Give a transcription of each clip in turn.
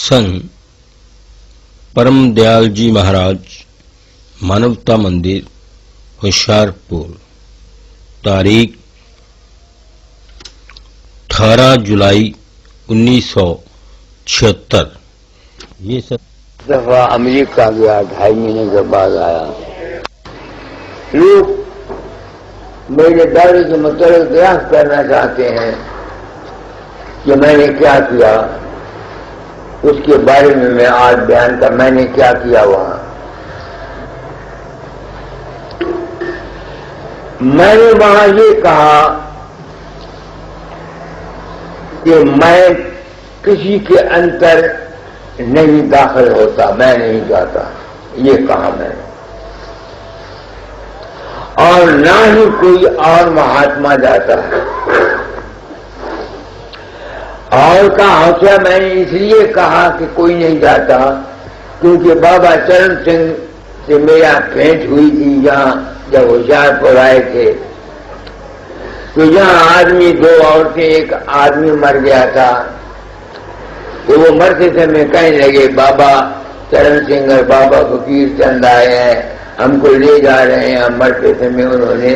संघ परम दयाल जी महाराज, मानवता मंदिर, होशियारपुर। तारीख 18 जुलाई 1976। ये सब दफा अमेरिका गया, 2.5 महीने के बाद आया। लोग मेरे दावे के मतलब प्रयास करना चाहते हैं कि मैंने क्या किया, उसके बारे में मैं आज बयान कर। मैंने क्या किया वहां, मैंने वहां ये कहा कि मैं किसी के अंतर नहीं दाखिल होता, मैं नहीं जाता, ये कहा मैंने। और ना ही कोई और महात्मा जाता है। और कहा क्या, मैंने इसलिए कहा कि कोई नहीं जाता क्योंकि बाबा चरण सिंह से मेरा भेंट हुई थी यहाँ, जब होशियारपुर आए थे। तो यहाँ आदमी, 2 औरतें, एक आदमी मर गया था। तो वो मरते समय कहने लगे, बाबा चरण सिंह और बाबा फकीर चंद आए हैं, हमको ले जा रहे हैं। हम मरते समय उन्होंने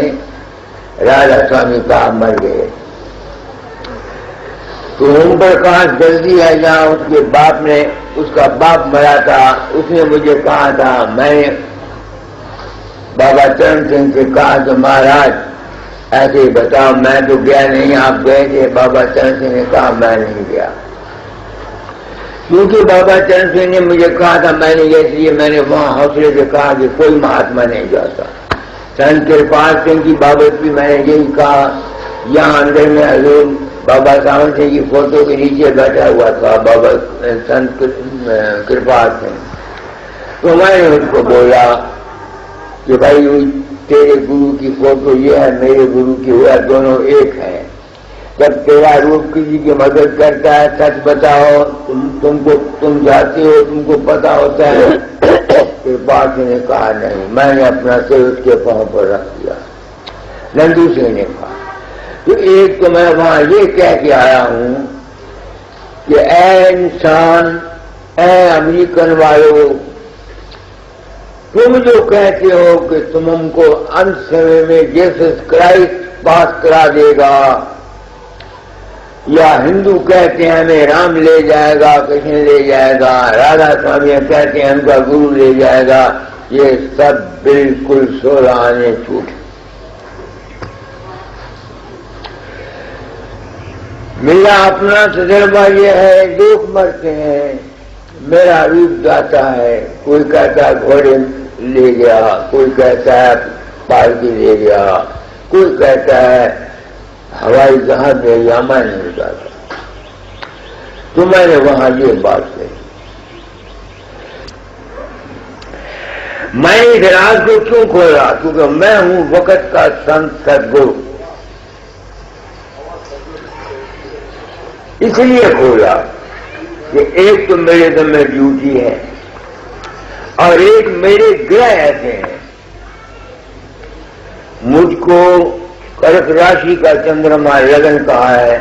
राधा स्वामी कहा मर गए। तो ओम प्रकाश जल्दी है, जहाँ उसके बाप ने, उसका बाप मरा था, उसने मुझे कहा था, मैंने बाबा चरण सिंह से कहा तो महाराज ऐसे ही बताओ, मैं तो गया नहीं, आप गए थे। बाबा चरण सिंह ने कहा मैं नहीं गया, क्योंकि बाबा चरण सिंह ने मुझे कहा था। मैंने इसलिए मैंने वहां हौसले से कहा कि कोई महात्मा नहीं जाता। संत कृपाल सिंह की बाबत भी मैंने यही कहा। यहाँ अंदर में हजूर बाबा सावन सिंह की फोटो के नीचे बैठा हुआ था बाबा संत कृपाल सिंह। तो मैंने उसको बोला कि भाई तेरे गुरु की फोटो ये है, मेरे गुरु की वो है, दोनों एक हैं। जब तेरा रूप किसी की मदद करता है, सच बताओ, तुम जाते हो, तुमको पता होता है। कृपाल सिंह ने कहा नहीं, मैंने अपना सिर उसके पांव पर रख दिया। नंदू सिंह ने कहा। तो एक तो मैं वहां ये कह के आया हूं कि ऐ इंसान, ऐ अमेरिकन वालों, तुम जो कहते हो कि तुम हमको अंत समय में जीसस क्राइस्ट पास करा देगा, या हिंदू कहते हैं हमें राम ले जाएगा, कृष्ण ले जाएगा, राधा स्वामी कहते हैं उनका गुरु ले जाएगा, ये सब बिल्कुल सोलाने झूठ। मेरा अपना तजर्बा ये है, लोग मरते हैं, मेरा रूप जाता है। कोई कहता है घोड़े ले गया, कोई कहता है पालकी ले गया, कोई कहता है हवाई जहाज ले गया, मैं नहीं जाता। तो मैंने वहां ये बात कही। मैं इस राज को क्यों खोला, क्योंकि मैं हूं वक्त का संत सदगुरु, इसलिए खोला कि एक तो मेरे दम में ड्यूटी है और एक मेरे ग्रह ऐसे हैं। मुझको कर्क राशि का चंद्रमा लगन कहा है,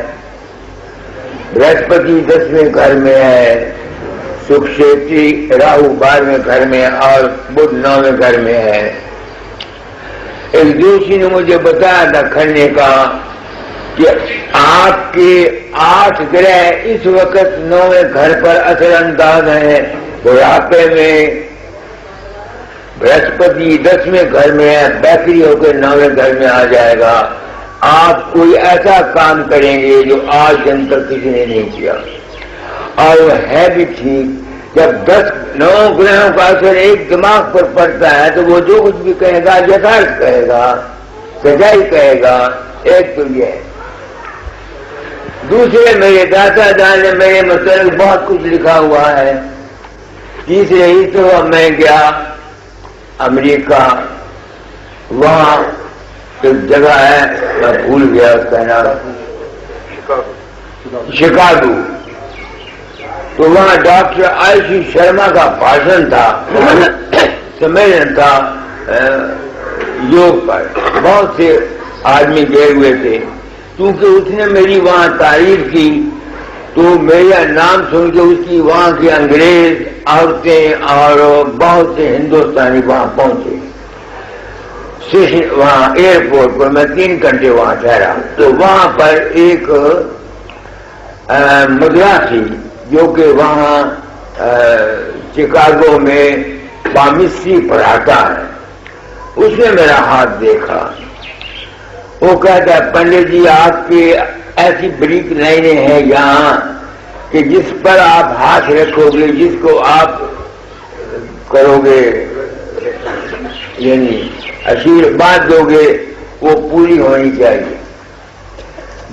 बृहस्पति 10वें घर में है, शुक्र क्षेत्री राहु 12वें घर में और बुध 9वें घर में है। एक जोशी ने मुझे बताया था खन्ने का कि आपके 8 ग्रह इस वक्त 9वें घर पर असर अंदाज है। बुढ़ापे में बृहस्पति 10वें घर में है, बैकरी होकर 9वें घर में आ जाएगा। आप कोई ऐसा काम करेंगे जो आज दिन तक किसी ने नहीं किया, और वो है भी ठीक। जब 9 ग्रहों का असर एक दिमाग पर पड़ता है तो वो जो कुछ भी कहेगा यथार्थ कहेगा, सच्चाई कहेगा। एक तो ये है। दूसरे, मेरे दादा जान ने मेरे मतलब बहुत कुछ लिखा हुआ है। तीसरे ही तो मैं गया अमेरिका, वहां एक जगह है, मैं भूल गया उसका नाम, शिकागो। तो वहां डॉक्टर आईसी शर्मा का भाषण था, सम्मेलन था योग पर। बहुत से आदमी गए हुए थे, क्योंकि उसने मेरी वहां तारीफ की तो मेरा नाम सुन के उसकी वहां की अंग्रेज औरतें और बहुत से हिंदुस्तानी वहां पहुंचे। वहां एयरपोर्ट पर मैं 3 घंटे वहां ठहरा। तो वहां पर एक मद्रासी जो कि वहां चिकागो में बामिस्ट्री पढ़ाता है, उसने मेरा हाथ देखा। वो कहता है, पंडित जी आपकी ऐसी ब्रीक लाइनें हैं यहाँ कि जिस पर आप हाथ रखोगे, जिसको आप करोगे यानी आशीर्वाद दोगे, वो पूरी होनी चाहिए।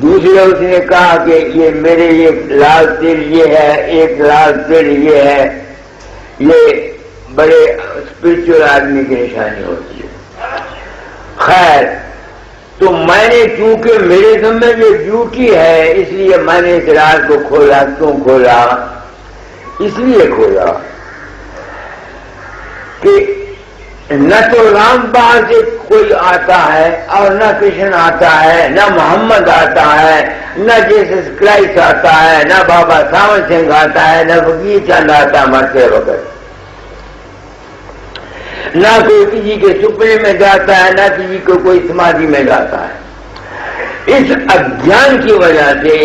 दूसरे उसने कहा कि ये मेरे एक लाल तिल ये है, एक लाल तिल ये है, ये बड़े स्पिरिचुअल आदमी की निशानी होती है। खैर, तो मैंने चूंकि मेरे समय ये ड्यूटी है, इसलिए मैंने इस राज को खोला। क्यों खोला? इसलिए खोला कि न तो राम बाहर से कोई आता है और न कृष्ण आता है, न मोहम्मद आता है, न जीसस क्राइस्ट आता है, न बाबा सावन सिंह आता है, न फकीर चंद आता मरते वक्त, न कोई किसी के सुपने में जाता है, न किसी को कोई समाधि में जाता है। इस अज्ञान की वजह से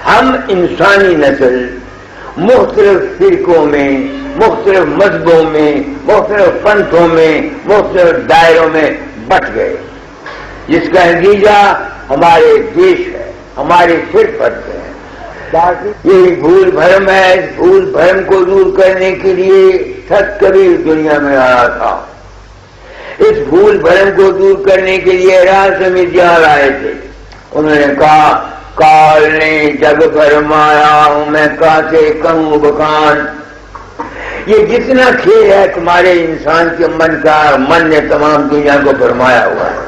हम इंसानी नस्ल मुख्तलिफ फिरकों में, मुख्तलिफ मजहबों में, मुख्तलिफ पंथों में, मुख्तलिफ दायरों में बट गए, जिसका नतीजा हमारे देश है, हमारे सिर पर है। ये भूल भरम है। इस भूल भरम को दूर करने के लिए सत कबीर दुनिया में आया था। इस भूल भरम को दूर करने के लिए राज समितियां आए थे। उन्होंने कहा, काल ने जग भरमाया हूं मैं कासे कहूं बखान। ये जितना खेल है तुम्हारे इंसान के मन का, मन ने तमाम दुनिया को भरमाया हुआ है।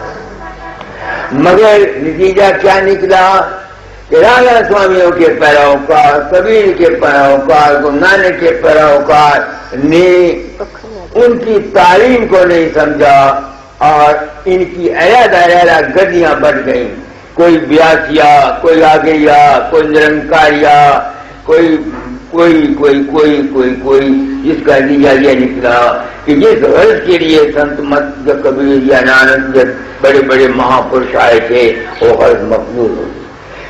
मगर नतीजा क्या निकला? राधा स्वामियों के पैरोकार, कबीर के पैरोकार, गुरु नानक के पैरोकार ने उनकी तालीम को नहीं समझा और इनकी अलग-अलग गद्दियां बढ़ गई। कोई ब्यासिया, कोई आगरिया, कोई निरंकारिया, कोई कोई कोई कोई कोई कोई जिसका नतीजा यह निकला कि जिस गर्ज के लिए संत मत कबीर या नानक जब बड़े बड़े महापुरुष आए थे, वो गर्ज मकबूल हो।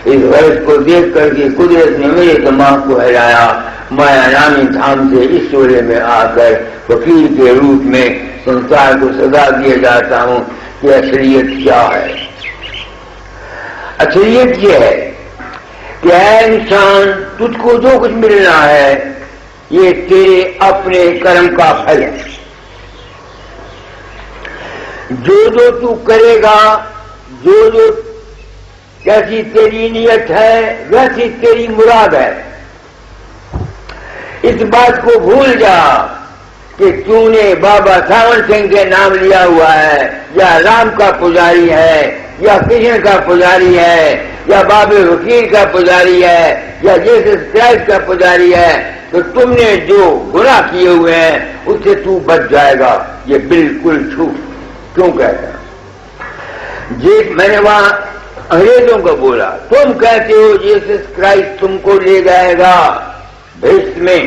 इस वर्ष को देख करके कुदरत ने मेरे दिमाग को हिलाया। मैं अनामी धाम से इस सूर्य में आकर फकीर के रूप में संसार को सजा दिया जाता हूं कि असलियत क्या है। असलियत यह है कि ऐ इंसान, तुझको जो कुछ मिलना है ये तेरे अपने कर्म का फल है। जो जो तू करेगा, जो जो जैसी तेरी नियत है वैसी तेरी मुराद है। इस बात को भूल जा कि तूने बाबा सावन सिंह के नाम लिया हुआ है, या राम का पुजारी है, या कृष्ण का पुजारी है, या बाबे वकील का पुजारी है, या जीसस क्राइस्ट का पुजारी है, तो तुमने जो गुनाह किए हुए हैं उससे तू बच जाएगा। ये बिल्कुल झूठ। क्यों कहता? मैंने वहां अंग्रेजों को बोला, तुम कहते हो जीसस क्राइस्ट तुमको ले जाएगा भेष में।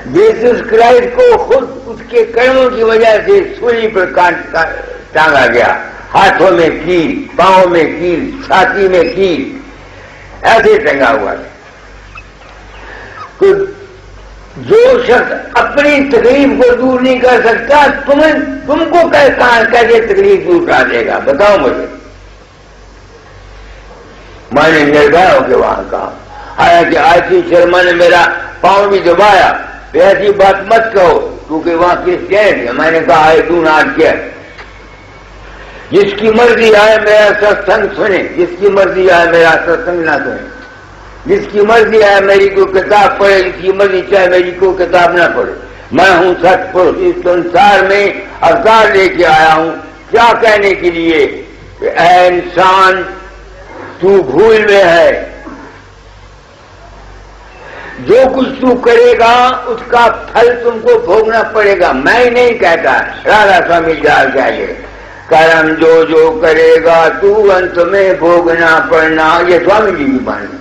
जीसस क्राइस्ट को खुद उसके कर्मों की वजह से सूली पर टांगा गया। हाथों में कील, पांव में कील, छाती में कील, ऐसे टंगा हुआ था। तो जो शख्स अपनी तकलीफ को दूर नहीं कर सकता, तुमको कैसे तकलीफ दूर कर देगा? बताओ मुझे। मैंने निर्भय होकर वहां कहा, हालांकि आरती शर्मा ने मेरा पांव भी दबाया, ऐसी बात मत कहो क्योंकि वहां क्रिश्चियन है। मैंने कहा, आई डू नॉट केयर। जिसकी मर्जी आए मेरा सत्संग सुने, जिसकी मर्जी आए मेरा सत्संग ना सुने, जिसकी मर्जी आए मेरी को किताब पढ़े, जिसकी मर्जी चाहे मेरी को किताब ना पढ़े। मैं हूं सतपुरुष, इस संसार में अवतार लेके आया हूं क्या कहने के लिए कि ऐ इंसान, तू भूल में है। जो कुछ तू करेगा उसका फल तुमको भोगना पड़ेगा। मैं नहीं कहता, राधा स्वामी जाल चाहिए, कर्म जो जो करेगा तू अंत में भोगना पड़ना। ये स्वामी जी की बाणी।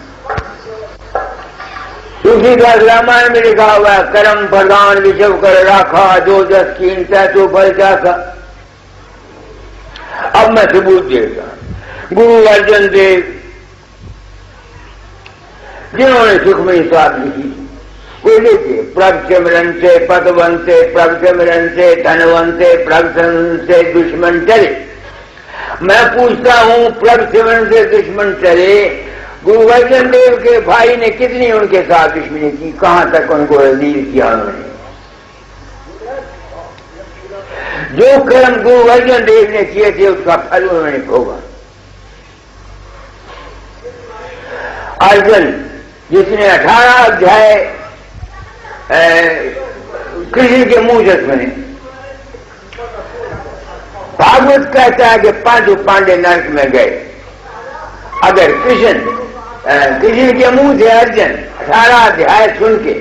दूसरी बात रामायण में लिखा हुआ है, कर्म प्रधान विषव कर राखा, जो जस कीनता तो फल चाखा। अब मैं सबूत देता हूं। गुरु अर्जन देव जिन्होंने सुखमयी साथ लिखी, कोई लिखे प्रभ सिमरन से पदवन से, प्रभ सिमरन से धनवन से, प्रभ सिमरन से दुश्मन चले। मैं पूछता हूं, प्रभ सिमरन से दुश्मन चले, गुरु अर्जन देव के भाई ने कितनी उनके साथ दुश्मनी की, कहां तक उनको अजीज किया उन्होंने। जो कर्म गुरु अर्जन देव ने किए थे उसका फल उन्होंने भोगा। अर्जुन जिसने 18 अध्याय कृष्ण के मुंह से सुने, भागवत कहता है कि 5 पांडे नरक में गए। अगर कृष्ण के मुंह से अर्जुन 18 अध्याय सुन के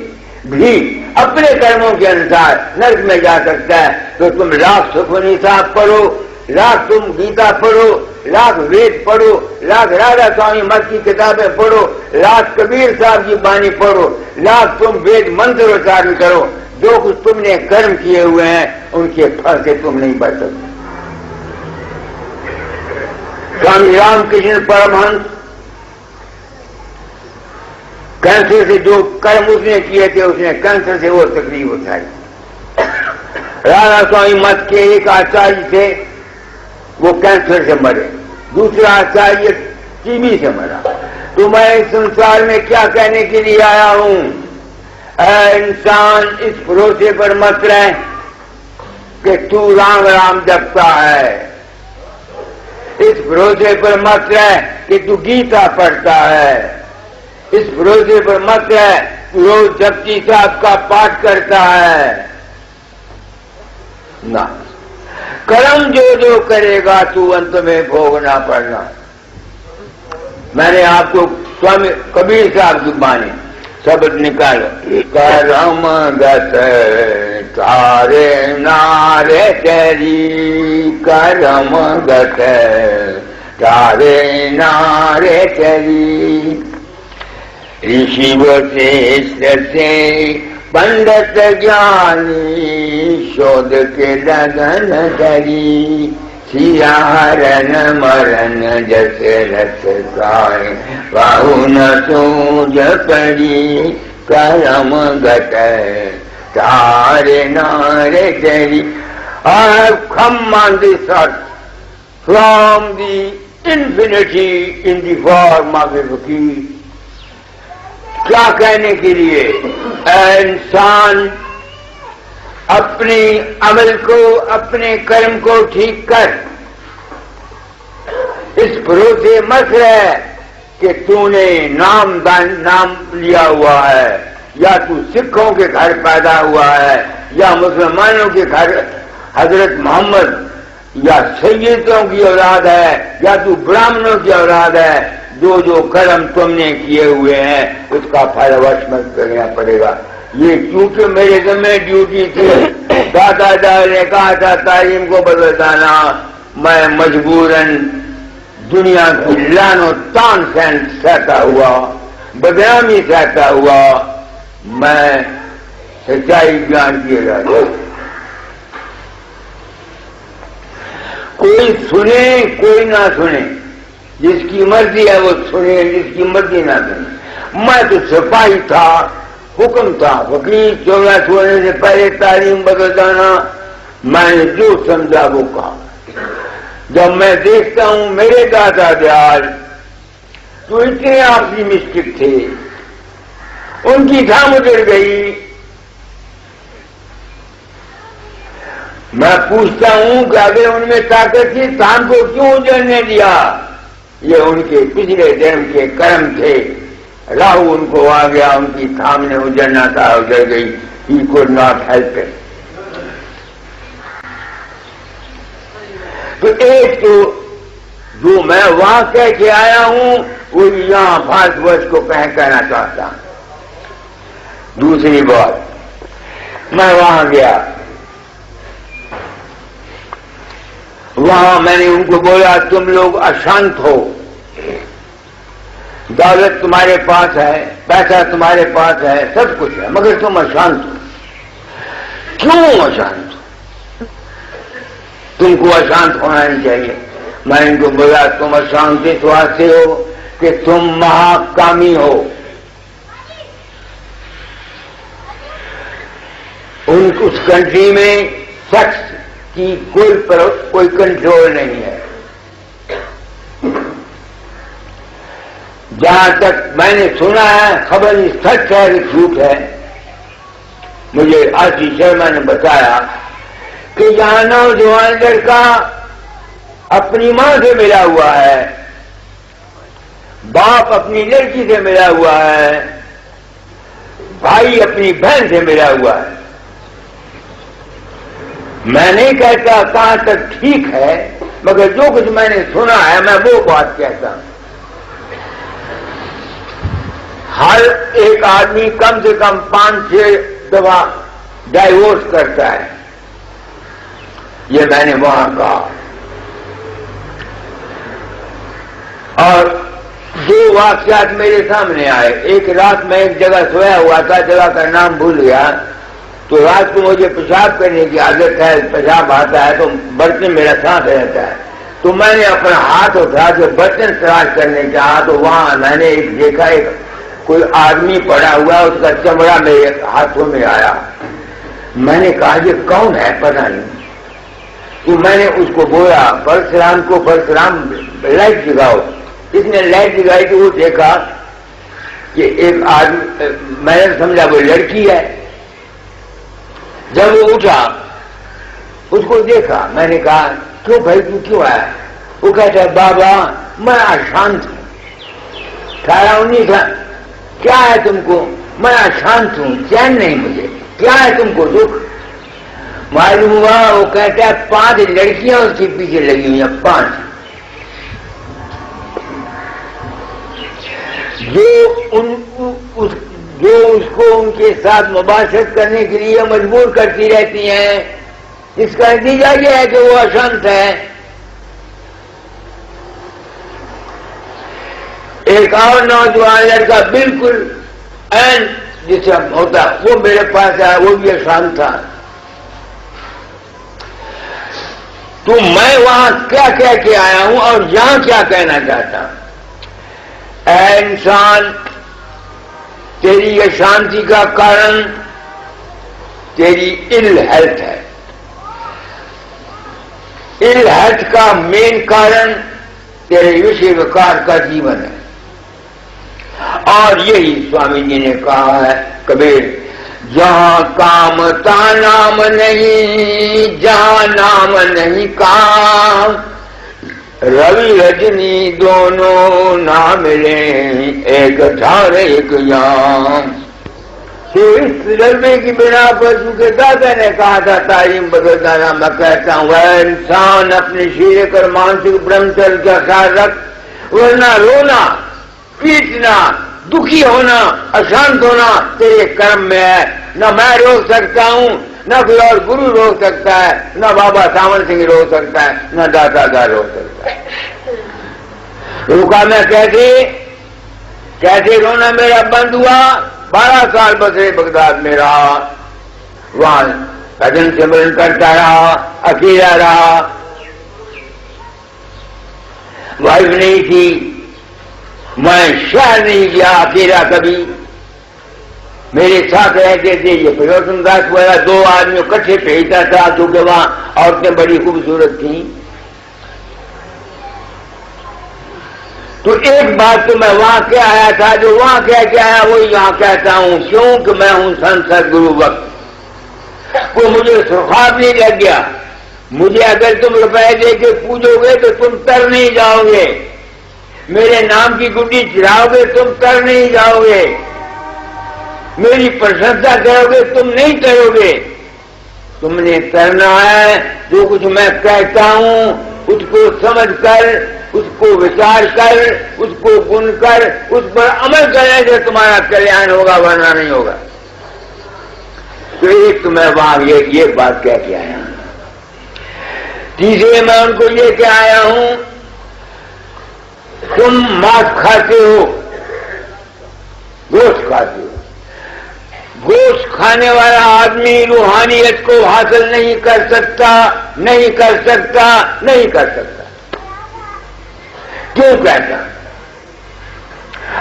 भी अपने कर्मों के अनुसार नरक में जा सकता है, तो तुम लाख सुखमनी साहब पढ़ो, लाख तुम गीता पढ़ो, लाख वेद पढ़ो, लाख राधा स्वामी मत की किताबें पढ़ो, लाख कबीर साहब की बानी पढ़ो, लाख तुम वेद मंत्र उच्चारण करो, जो कुछ तुमने कर्म किए हुए हैं उनके फल से तुम नहीं बच सकते। स्वामी रामकृष्ण परमहंस कैंसर से जो कर्म उसने किए थे, उसने कैंसर से वो तकलीफ उठाई। राधा स्वामी मत के एक आचार्य थे, वो कैंसर से मरे, दूसरा आचार्य टीबी से मरा। तो मैं इस संसार में क्या कहने के लिए आया हूं, इंसान इस भरोसे पर मत रहे कि तू राम राम जपता है, इस भरोसे पर मत रहे कि तू गीता पढ़ता है, इस भरोसे पर मत रहे तू रोज जपजी साहब का पाठ करता है ना। कर्म जो जो करेगा तू अंत में भोगना पड़ना। मैंने आपको स्वामी कबीर साहब की बानी शब्द निकालो, कर्म गत तारे नारे चरी, कर्म गत तारे नारे चरी। ऋषि वशिष्ठ से पंडित ज्ञानी, शोध के लगन धरी, सिया हरण मरण जैसे रथ गाय, बाहु न सूझ पड़ी, कर्म गत तारे नारे चरी। I have come on this earth from the infinity in the form of a fakir। क्या कहने के लिए, इंसान अपने अमल को, अपने कर्म को ठीक कर, इस भरोसे मत रह कि तूने नाम लिया हुआ है, या तू सिखों के घर पैदा हुआ है, या मुसलमानों के घर हजरत मोहम्मद या सैयदों की औलाद है, या तू ब्राह्मणों की औलाद है। जो जो कर्म तुमने किए हुए हैं उसका फल अवश्य मत करना पड़ेगा। ये क्योंकि मेरे ज़िम्मे ड्यूटी थी, दादा ने कहा था तालीम को बदलना, मैं मजबूरन दुनिया की लानो तान सहता हुआ, बदनामी सहता हुआ, मैं सच्चाई ज्ञान किएगा। कोई सुने कोई ना सुने, जिसकी मर्जी है वो सुने, जिसकी मर्जी ना सुने। मैं तो सिपाही था, हुक्म था, वकील 14 होने से पहले तालीम बदलना, मैंने जो समझा वो कहा। जब मैं देखता हूं मेरे दादा दयाल तो इतने ऑप्टिमिस्टिक थे, उनकी धाम उजड़ गई। मैं पूछता हूं कि अगर उनमें ताकत थी धाम को क्यों उजड़ने दिया? ये उनके पिछले जन्म के कर्म थे, राहु उनको आ गया, उनकी थाम ने उजड़ना था, उजड़ गई। He could not help it. तो एक तो जो मैं वहां कह के आया हूं वो यहां भारतवर्ष को कहना चाहता हूं। दूसरी बात, मैं वहां गया, वहां मैंने उनको बोला तुम लोग अशांत हो, दौलत तुम्हारे पास है, पैसा तुम्हारे पास है, सब कुछ है, मगर तुम अशांत हो। क्यों अशांत हो? तुमको अशांत होना नहीं चाहिए। मैं इनको बोला तुम अशांत इस वास्ते हो कि तुम महाकामी हो। उस कंट्री में सेक्स की कोई कंट्रोल नहीं है। जहां तक मैंने सुना है, खबर नहीं सच है कि झूठ है, मुझे आशीष शर्मा ने बताया कि यहां नौजवान लड़का अपनी मां से मिला हुआ है, बाप अपनी लड़की से मिला हुआ है, भाई अपनी बहन से मिला हुआ है। मैं नहीं कहता कहां तक ठीक है, मगर जो कुछ मैंने सुना है मैं वो बात कहता हूं। हर एक आदमी कम से कम 5-6 दफा डाइवोर्स करता है, ये मैंने वहां कहा। और दो वाकयात मेरे सामने आए। एक रात में एक जगह सोया हुआ था, जगह का नाम भूल गया, तो रात को मुझे पेशाब करने की आदत है, पेशाब आता है तो बर्तन मेरा साथ रहता है, तो मैंने अपना हाथ उठा के बर्तन तलाश करने चाहा, तो वहां मैंने एक देखा, एक कोई आदमी पड़ा हुआ, उसका चमड़ा मेरे हाथों में आया। मैंने कहा ये कौन है पता नहीं, तो मैंने उसको बोला परशुराम को, परशुराम लाइट जगाओ। इसने लाइट जगाई तो वो देखा कि एक आदमी, मैंने समझा वो लड़की है। जब वो उठा उसको देखा, मैंने कहा क्यों भाई तू क्यों आया? वो कहता है बाबा मैं अशांत हूं। 18-19 था, क्या है तुमको? मैं अशांत हूं, चैन नहीं मुझे, क्या है तुमको दुख? मालूम हुआ वो कहता है 5 लड़कियां उसके पीछे लगी हुई हैं, 5 जो उसको उनके साथ मुबाशरत करने के लिए मजबूर करती रहती हैं। इसका नतीजा यह है कि वो अशांत है। एक और नौजवान लड़का बिल्कुल एन जिसे होता, वो मेरे पास आया, वो भी अशांत था। तो मैं वहां क्या कह के आया हूं और यहां क्या कहना चाहता हूं? ऐ इंसान, तेरी अशांति का कारण तेरी इल हेल्थ है। इल हेल्थ का मेन कारण तेरे विषय विकार का जीवन है। और यही स्वामी जी ने कहा है, कबीर, जहां काम ता नाम नहीं, जहां नाम नहीं काम, रवि रजनी दोनों ना मिले, एक ठार एक याम। तो इस रवि की बिना पर चूंकि दादा ने कहा था तारीम बदलदाना, मैं कहता हूं वह इंसान अपने शारीरिक और मानसिक ब्रह्मचर्य का ख्याल रख, वरना रोना, पीटना, दुखी होना, अशांत होना तेरे कर्म में है। न मैं रोक सकता हूं, न कोई और गुरु रोक सकता है, न बाबा सावन सिंह रोक सकता है, न दाता रोक सकता है। रुका मैं कैसे रोना मेरा बंद हुआ? 12 साल बसरे बगदाद में रहा, वहां भजन सिमरन करता रहा, अकेला रहा, वाइफ नहीं थी, मैं शहर नहीं गया अकेला कभी, मेरे साथ रहते थे ये प्रयोजन दास वाला 2 आदमी इकट्ठे भेजता था, क्योंकि वहां औरतें बड़ी खूबसूरत थी। तो एक बात तो मैं वहां क्या आया था, जो वहां कह के आया वही यहां कहता हूं, क्योंकि मैं हूं संत सदगुरु वक्त को मुझे सुखाब नहीं लग गया। मुझे अगर तुम रुपए दे के पूजोगे तो तुम तर नहीं जाओगे, मेरे नाम की गुड्डी चिराओगे तुम तर नहीं जाओगे, मेरी प्रशंसा करोगे तुम नहीं करोगे। तुमने करना है जो कुछ मैं कहता हूं उसको समझ कर, उसको विचार कर, उसको गुण कर, उस पर अमल करने से तुम्हारा कल्याण होगा, वरना नहीं होगा। तो एक तो मैं वहां ये बात कह के आया हूं। तीसरे मैं उनको ये कह आया हूं, तुम मांस खाते हो, गोश्त खाते हो। गोश्त खाने वाला आदमी रूहानियत को हासिल नहीं कर सकता, नहीं कर सकता, नहीं कर सकता। क्यों कहता?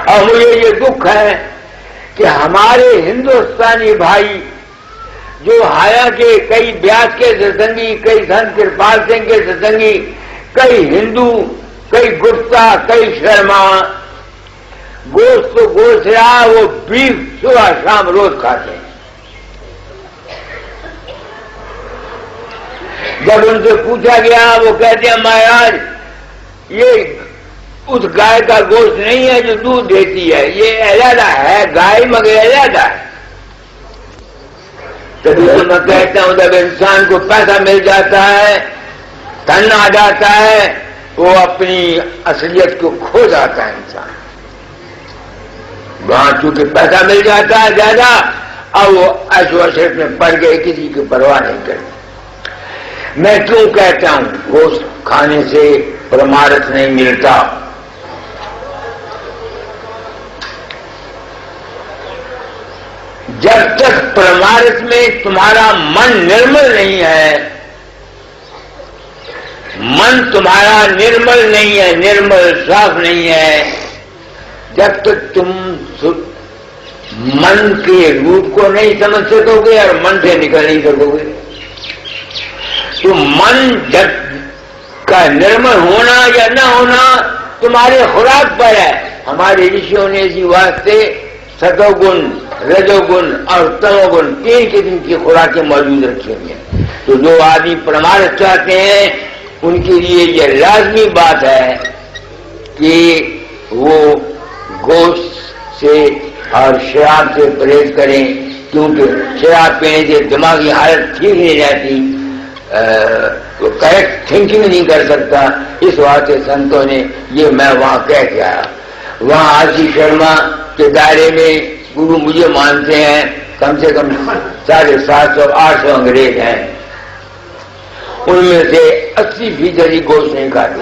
और मुझे ये दुख है कि हमारे हिंदुस्तानी भाई जो हालांकि कई व्यास के सत्संगी, कई संत कृपाल सिंह के सत्संगी, कई हिंदू, कई गुप्ता, कई शर्मा, गोश्त तो गोश्त रहा, वो बीफ सुबह शाम रोज खाते हैं। जब उनसे पूछा गया, वो कहते हैं महाराज ये उस गाय का गोश्त नहीं है जो दूध देती है, ये अलग है गाय, मगर अलग है। तभी तो मैं कहता हूं जब इंसान को पैसा मिल जाता है, धन आ जाता है, वो अपनी असलियत को खो जाता है इंसान। वहां चूंकि पैसा मिल जाता है ज्यादा, अब वो ऐशो-ऐशरत में पड़ गए, किसी की परवाह नहीं करते। मैं क्यों कहता हूं गोश्त खाने से परमार्थ नहीं मिलता? जब तक परमार्थ में तुम्हारा मन निर्मल नहीं है, मन तुम्हारा निर्मल नहीं है, निर्मल साफ नहीं है, जब तक तुम मन के रूप को नहीं समझ सकोगे और मन से निकल नहीं सकोगे। तो मन जब का निर्मल होना या न होना तुम्हारे खुराक पर है। हमारे ऋषियों ने इसी वास्ते सतोगुण, रजोगुण और तमोगुण 3 किस्म की खुराकें मौजूद रखी हुई हैं। तो जो आदमी परमार्थ चाहते हैं उनके लिए यह लाजमी बात है कि वो गोश्त से और शराब से परहेज करें, क्योंकि शराब पीने से दिमागी हालत ठीक नहीं रहती, तो करेक्ट थिंकिंग नहीं कर सकता। इस वास्ते संतों ने ये मैं वहां कह के आया। वहां आशी शर्मा के दायरे में गुरु मुझे मानते हैं कम से कम 750-800 अंग्रेज हैं, उनमें से 80% गोश्त नहीं खाते,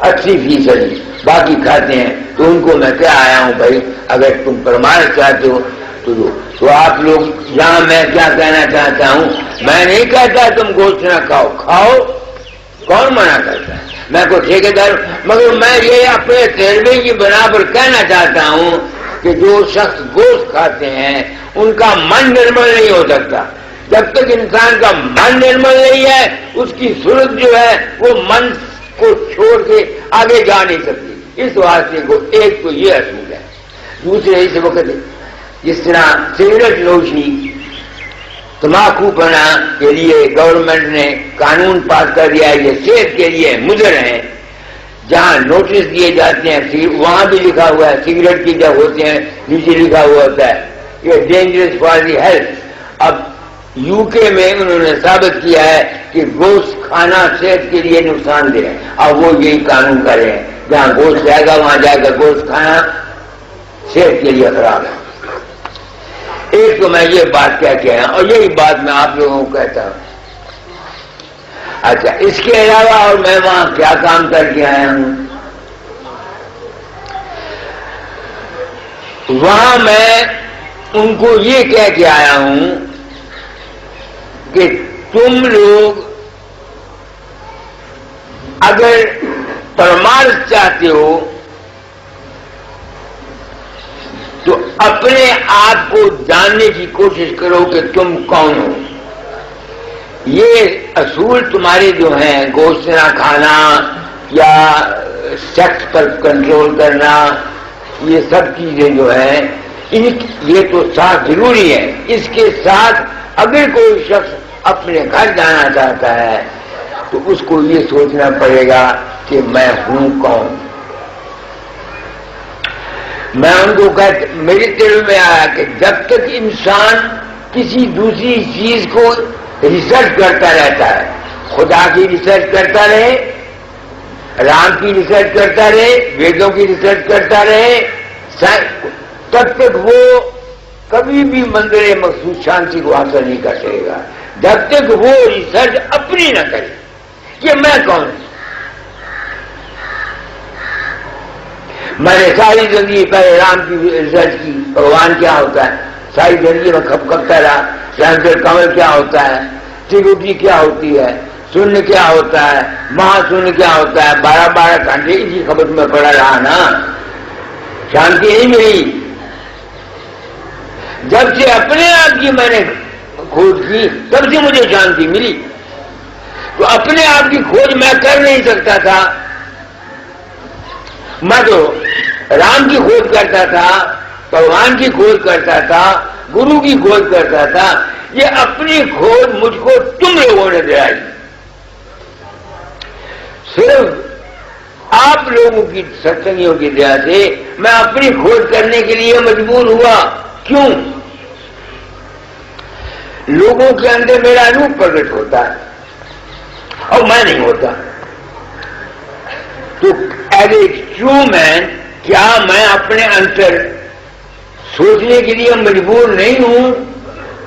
80%, बाकी खाते हैं। तो उनको मैं क्या आया हूं भाई, अगर तुम परमार्थ चाहते हो तो आप लोग, यहां मैं क्या कहना चाहता हूं, मैं नहीं कहता तुम गोश्त ना खाओ, खाओ, कौन मना करता है, मैं कोई ठेकेदार, मगर मैं ये अपने तजर्बे की बना पर कहना चाहता हूं कि जो शख्स गोश्त खाते हैं उनका मन निर्मल नहीं हो सकता। जब तक इंसान का मन निर्मल नहीं है, उसकी सूरत जो है वो मन को छोड़ के आगे जा नहीं सकती। इस वास्ते को एक तो ये असूल है। दूसरे इस वक्त जिस तरह सिगरेट नोशी, तम्बाकू पना के लिए गवर्नमेंट ने कानून पास कर दिया है, ये सेहत के लिए मुजर है, जहां नोटिस दिए जाते हैं वहां भी लिखा हुआ है, सिगरेट की जब होते हैं नीचे लिखा हुआ होता है ये डेंजरस फॉर दी हेल्थ। अब यूके में उन्होंने साबित किया है कि गोश्त खाना सेहत के लिए नुकसानदेह है। अब वो यही कानून कर रहे हैं, जहां गोश्त जाएगा वहां जाएगा गोश्त खाना सेहत के लिए खराब है। एक तो मैं ये बात कह के आया और यही बात मैं आप लोगों को कहता हूं। अच्छा, इसके अलावा और मैं वहां क्या काम करके आया हूं, वहां मैं उनको ये कह के आया हूं कि तुम लोग अगर परमार्थ चाहते हो तो अपने आप को जानने की कोशिश करो कि तुम कौन हो। ये असूल तुम्हारे जो हैं, गोश्त ना खाना या सेक्स पर कंट्रोल करना, ये सब चीजें जो हैं ये तो साथ जरूरी है। इसके साथ अगर कोई शख्स अपने घर जाना चाहता है तो उसको ये सोचना पड़ेगा कि मैं हूं कौन। मैं उनको मेरे दिल में आया कि जब तक इंसान किसी दूसरी चीज को रिसर्च करता रहता है, खुदा की रिसर्च करता रहे, राम की रिसर्च करता रहे, वेदों की रिसर्च करता रहे, तब तक वो कभी भी मंदिर मखसूस शांति को हासिल नहीं कर सकेगा, जब तक वो रिसर्च अपनी न करे कि मैं कौन हूं। मैंने सारी जिंदगी पहले राम की रिसर्च की, भगवान क्या होता है, सारी जिंदगी में खपखपता रहा, शंकर कमल क्या होता है, त्रिकुटी क्या होती है, शून्य क्या होता है, महाशून्य क्या होता है, 12-12 घंटे इसी खबर में पड़ा रहा ना, शांति नहीं मिली। जब से अपने आप की मैंने खोज की तब से मुझे शांति मिली। तो अपने आप की खोज मैं कर नहीं सकता था, मैं तो राम की खोज करता था, भगवान की खोज करता था, गुरु की खोज करता था। ये अपनी खोज मुझको तुम लोगों ने दिलाई। सिर्फ आप लोगों की सत्संगियों की दया से मैं अपनी खोज करने के लिए मजबूर हुआ। क्यों? लोगों के अंदर मेरा रूप प्रकट होता है और मैं नहीं होता। तो एज ए ट्रू मैन क्या मैं अपने अंतर सोचने के लिए मजबूर नहीं हूं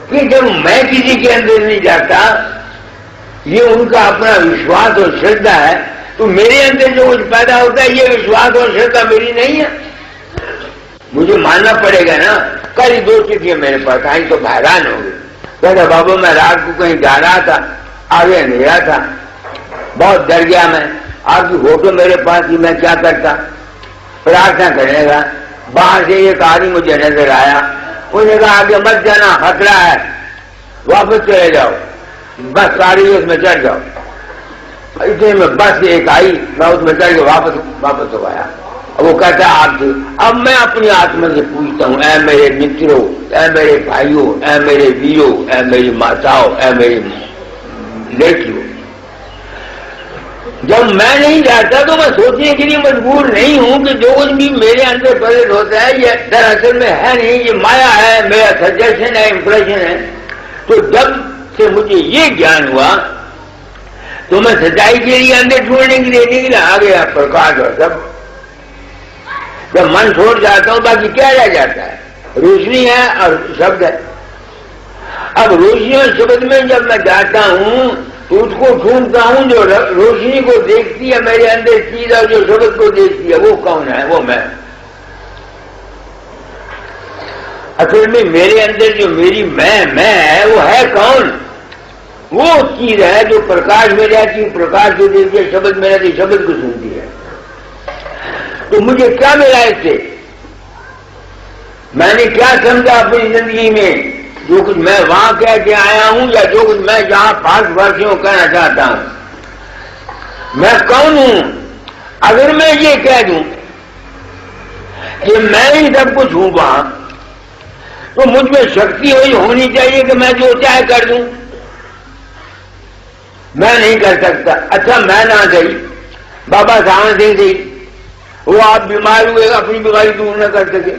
कि जब मैं किसी के अंदर नहीं जाता, ये उनका अपना विश्वास और श्रद्धा है, तो मेरे अंदर जो कुछ पैदा होता है ये विश्वास और श्रद्धा मेरी नहीं है, मुझे मानना पड़ेगा ना। कल ही 2 चिट्ठियां मेरे पास आई तो हैरान हो गई। कहता बाबू मैं रात को कहीं जा रहा था, आगे अंधेरा था, बहुत डर गया मैं, आपकी फोटो मेरे पास ही, मैं क्या करता, प्रार्थना करने का। बाहर से एक आदमी मुझे नजर आया, उसने कहा आगे मत जाना, खतरा है, वापस चले जाओ, बस सारी उसमें चढ़ जाओ। इतने में बस एक आई, मैं उसमें चढ़ के वापस हो आया। वो कहता है आपसे, अब मैं अपनी आत्मा से पूछता हूं, ऐ मेरे मित्रों, ऐ मेरे भाइयों, ऐ मेरे वीरों, ऐ मेरी माताओं, ऐ मेरी लड़कियों, जब मैं नहीं जाता तो मैं सोचने के लिए मजबूर नहीं हूं कि जो कुछ भी मेरे अंदर प्रकट होता है ये दरअसल में है नहीं, ये माया है, मेरा सजेशन है, इंप्रेशन है। तो जब से मुझे ये ज्ञान हुआ तो मैं सच्चाई के लिए अंदर छोड़ने के लिए निकला, आ गया प्रकाश और सब। जब मन छोड़ जाता हूं बाकी क्या रह जाता है, रोशनी है और शब्द है। अब रोशनी और शब्द में जब मैं जाता हूं तो उसको ढूंढता हूं, जो रोशनी को देखती है मेरे अंदर चीज और जो शब्द को देखती है वो कौन है, वो मैं। असल में मेरे अंदर जो मेरी मैं है वो है कौन, वो चीज है जो प्रकाश में रहती है, प्रकाश को देखती है, शब्द में रहती है, शब्द को सुनती है। तो मुझे क्या मिला इससे, मैंने क्या समझा अपनी जिंदगी में, जो कुछ मैं वहां कह के आया हूं या जो कुछ मैं जहां भारतवासियों को कहना चाहता हूं, मैं कौन हूं। अगर मैं ये कह दूं कि मैं ही सब कुछ हूं वहां, तो मुझ में शक्ति वही होनी चाहिए कि मैं जो चाहे कर दूं। मैं नहीं कर सकता। अच्छा मैं ना गई, बाबा सावन सिंह जी वो आप बीमार हुए, अपनी बीमारी दूर न कर सके,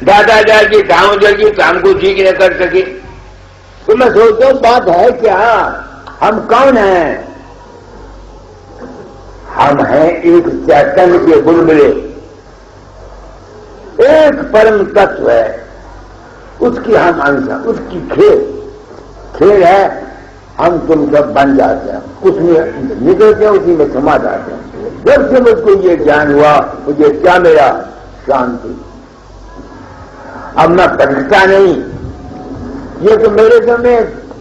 दादाजार के काम को ठीक न कर सके, तो मैं सोचता हूं बात है क्या, हम कौन हैं? हम हैं एक चैतन्य के बुलबुले, एक परम तत्व है, उसकी हम अंश, उसकी खेल है। हम तुम सब बन जाते हैं, उसमें निकलते हैं, उसी में समा जाते हैं। जब से मुझको ये ज्ञान हुआ मुझे क्या मिला, शांति। अब मैं पढ़ता नहीं, ये तो मेरे समय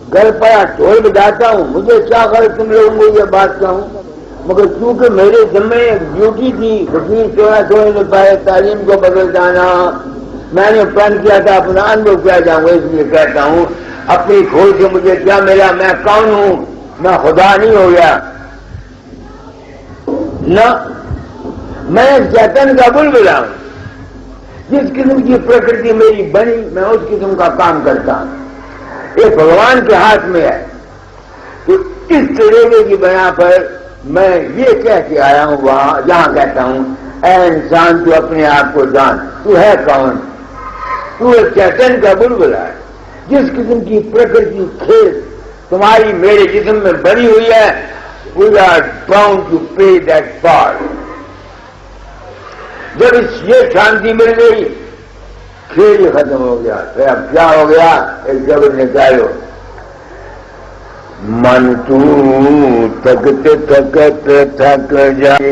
घर पर ढोल बजाता हूं, मुझे क्या कर तुम लोगों को ये बात कहूं, मगर क्योंकि मेरे समय ड्यूटी थी, वकील 16 ने पाए तालीम को बदल जाना, मैंने प्रण किया था, अपना अनुभव किया जाऊंगा, इसलिए कहता हूं अपनी खोज से मुझे क्या मिला, मैं कौन हूं, मैं खुदा नहीं हो गया न, मैं चैतन्य का बुलबुला हूं। जिस किस्म की प्रकृति मेरी बनी मैं उस किस्म का काम करता हूं, ये भगवान के हाथ में है। तो इस तरीके की बना पर मैं ये कह के आया हूं, वहां जहां कहता हूं ऐ इंसान तू अपने आप को जान, तू है कौन, तू एक चैतन्य का बुलबुला है। जिस किस्म की प्रकृति खेल तुम्हारी मेरे जिस्म में बनी हुई है, वी आर बाउंड टू पे दैट पार्ट। जब ये शांति मिल गई खेल ही खत्म हो गया। फिर अब क्या हो गया, एक जबरदस्त निकालो मन तू थकत थकत थक जाए,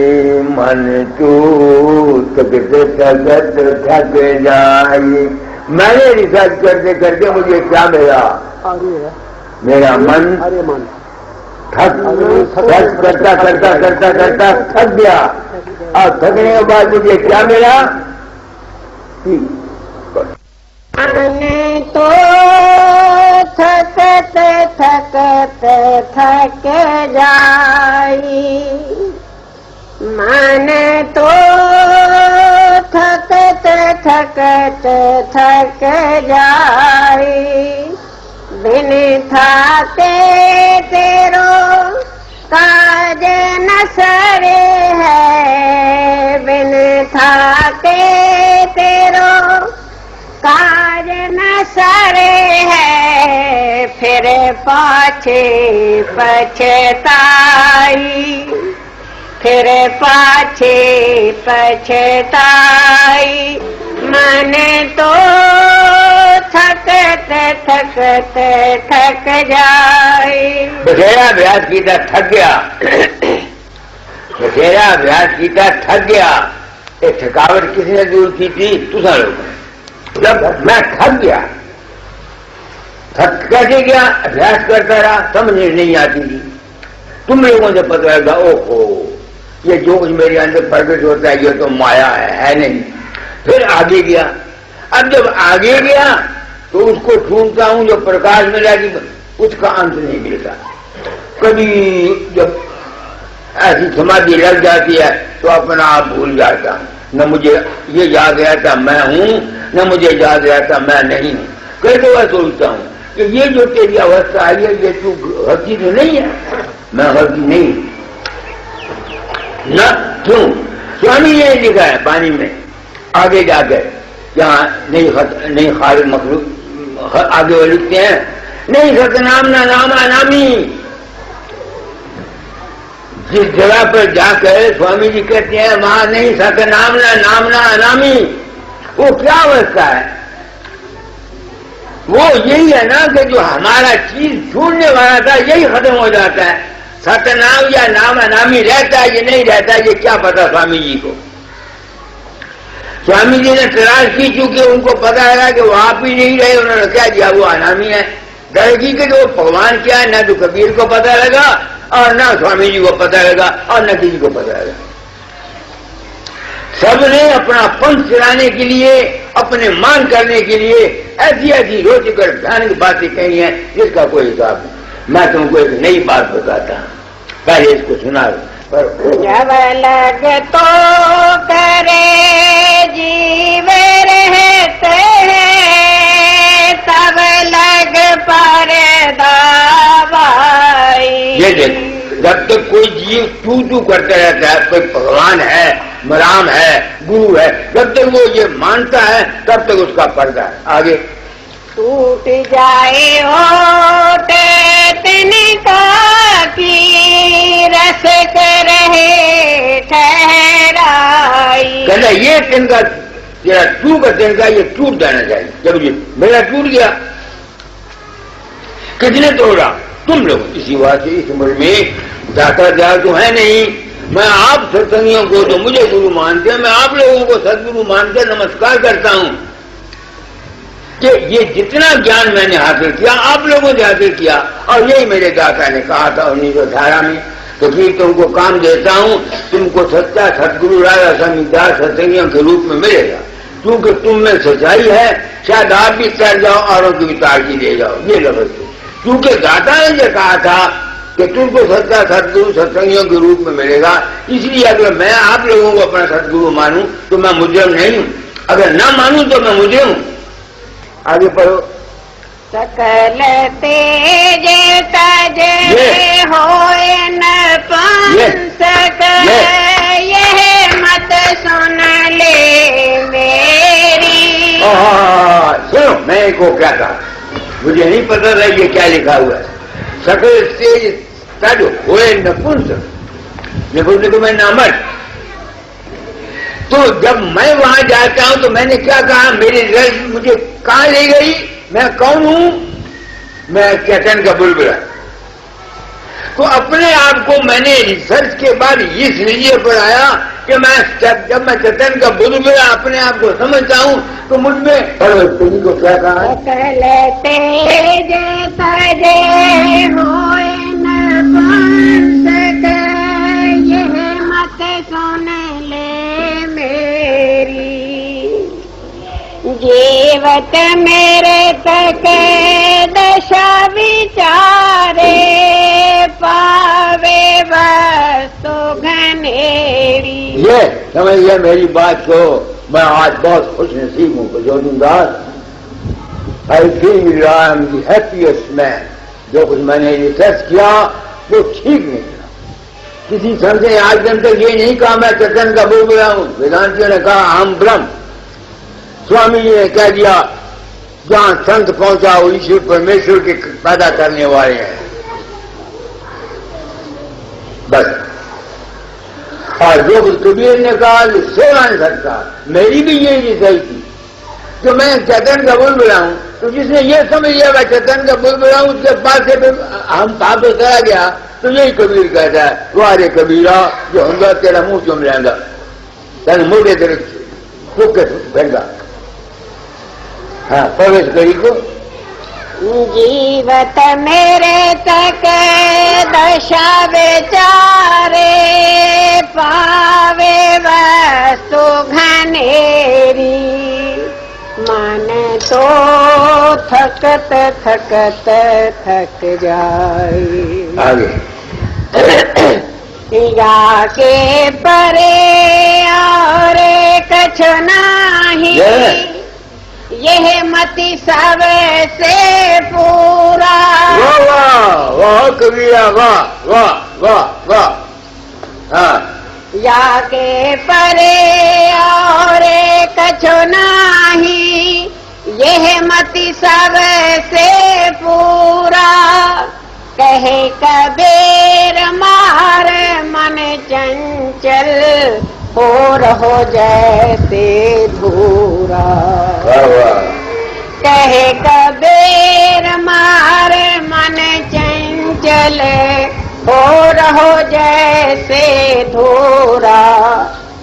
मन तू थकत थकत थक जाए। मैंने रिसर्च करते करते मुझे क्या मिला, मेरा मन थक करता करता करता करता थक गया। और थकने के बाद मुझे क्या मिला, मन तो थकत थकत थक जाई, मन तो थकत थकत थक जाई। बिन थाके तेरो काज न सरे है, बिन थाके तेरो काज न सरे है। फिर पाछे पछताई, फिर पाछे पछताई। मन तो थकत थकत थक जाए। बथेरा अभ्यास कीता थक गया, बथेरा अभ्यास कीता थक गया। ये थकावट किसने दूर की थी, तुसा लोग। जब मैं थक गया, थक कैसे गया, अभ्यास करता रहा, समझ नहीं आती थी। तुम लोगों से पता लगा, ओहो ये जो कुछ मेरे अंदर प्रकट होता है ये तो माया है नहीं। फिर आगे गया, अब जब आगे गया तो उसको ढूंढता हूं, जो प्रकाश मिला कि उसका अंत नहीं मिलता। कभी जब ऐसी समाधि लग जाती है तो अपना आप भूल जाता हूं, न मुझे ये याद रहता मैं हूं, न मुझे याद रहता मैं नहीं हूं। कई तो मैं सोचता हूं कि ये जो तेरी अवस्था आई है ये तू हस्ती तो नहीं है, मैं हस्ती नहीं न। क्यों, स्वामी ने लिखा है पानी में आगे जाकर, यहाँ नहीं खारिज मखलूक आगे वो लिखते हैं, नहीं सतनाम ना नामा नामी। जिस जगह पर जाकर स्वामी जी कहते हैं वहां नहीं सतनाम ना नाम ना अनामी, वो क्या अवस्था है, वो यही है ना कि जो हमारा चीज छूटने वाला था यही खत्म हो जाता है। सतनाम या नाम अनामी रहता है ये नहीं रहता, ये क्या पता स्वामी जी को। स्वामी जी ने तलाश की, चूंकि उनको पता लगा कि वो आप ही नहीं रहे, उन्होंने क्या दिया, वो अनामी है। दरअसल के जो भगवान क्या है, न तो कबीर को पता लगा और न स्वामी जी को पता लगा और न किसी को पता लगा। सबने अपना पंथ चलाने के लिए, अपने मान करने के लिए ऐसी ऐसी रोचक भयानक बातें कही हैं जिसका कोई हिसाब नहीं। मैं तुमको एक नई बात बताता हूं, पहले इसको सुना पर। जब लग तो करे जीव रहते हैं, तब लग पर दवाई। ये देख, जब तक कोई जीव तू तू करता रहता है, कोई भगवान है, राम है, गुरु है, जब तक वो ये मानता है तब तक उसका पर्दा है। आगे टूट जाए होठ तिनका की, रस कर रहे ठहराई। कहना ये तिनका तेरा तू का तिनका ये टूट जाना चाहिए। जब ये मेरा टूट गया, किसने तोड़ा, तुम लोग। इसी बात से इस उम्र में दाता दयाल तो है नहीं। मैं आप सत्संगियों को तो मुझे गुरु मानते हैं, मैं आप लोगों को सदगुरु मानकर नमस्कार करता हूं कि ये जितना ज्ञान मैंने हासिल किया आप लोगों ने हासिल किया। और यही मेरे दाता ने कहा था 1918 में, तो फिर तुमको काम देता हूं, तुमको सच्चा सदगुरु राजा समीदार सत्संगियों के रूप में मिलेगा, क्योंकि तुम में सच्चाई है। शायद आप भी तर जाओ औरों की भी तारकी दे जाओ, ये लफ्ज। क्योंकि दाता ने जो कहा था कि तुमको सच्चा सदगुरु सत्संगियों के रूप में मिलेगा, इसलिए अगर मैं आप लोगों को अपना सदगुरु मानूं तो मैं मुजरिम नहीं हूं, अगर ना मानूं तो मैं मुजरिम हूं। आगे पढ़ो। सकल तेज तज होए न पंस यह मत सुन ले मेरी। सुनो, मैं को क्या कहा, मुझे नहीं पता था ये क्या लिखा हुआ है। सकल तेज तज होए नपुंसक, नपुंसक में नामर्थ। तो जब मैं वहां जाता हूं तो मैंने क्या कहा, मेरी रस मुझे कहां ले गई, मैं कौन हूं, मैं चैतन्य का बुलबुला। तो अपने आप को मैंने रिसर्च के बाद इसलिए पढ़ाया कि मैं जब मैं चेतन का बुद्ध में अपने आप को समझता हूँ तो मुझ में तुम को क्या कहा सकल तेज तजे होए न पंसक, यह मत सुन ले मेरी। जीवत मेरे तक दशा विचारे, पावे वस्तु घनेरी। ये समझिए मेरी बात को। मैं आज बहुत खुश नसीब हूँ जोधुदास। I feel I am the happiest man. जो कुछ मैंने रिसर्च किया वो ठीक निकला। किसी संत ने आज दिन तक ये नहीं कहा मैं चेतन का बोल रहा हूँ। वेदांतियों ने कहा हम ब्रह्म। स्वामी जी ने कह दिया जहां संत पहुंचा वो ईश्वर परमेश्वर के पैदा करने वाले हैं, बस। और जो कबीर ने कहा कि सोना नहीं सकता, मेरी भी यही सही थी कि मैं चेतन का बोल रहा हूं। तो जिसने ये समझ लिया मैं चेतन का बोल रहा हूं उसके पास से हम पाप चला गया। तो यही कबीर कहता है तुम्हारे कबीरा जो होगा तेरा मुंह चुम लेगा, तेरे मुंह तेरे फेंगा। हाँ प्रवेश करी को जीवत मेरे तक दशा विचारे, पावे वस्तु घनेरी। मन तो थकत थकत थक जाए, आगे या के परे और कछ नाही। यह मति सब से पूरा। वाह वाह वाह कबीरा वाह वाह वाह वाह। हाँ या के परे और कछु नाही, यह मति सब से पूरा। कहे कबीर मार मन चंचल, हो रहो जैसे धूरा। कहे कबीर मार मन चंचल, हो रहो जैसे धूरा।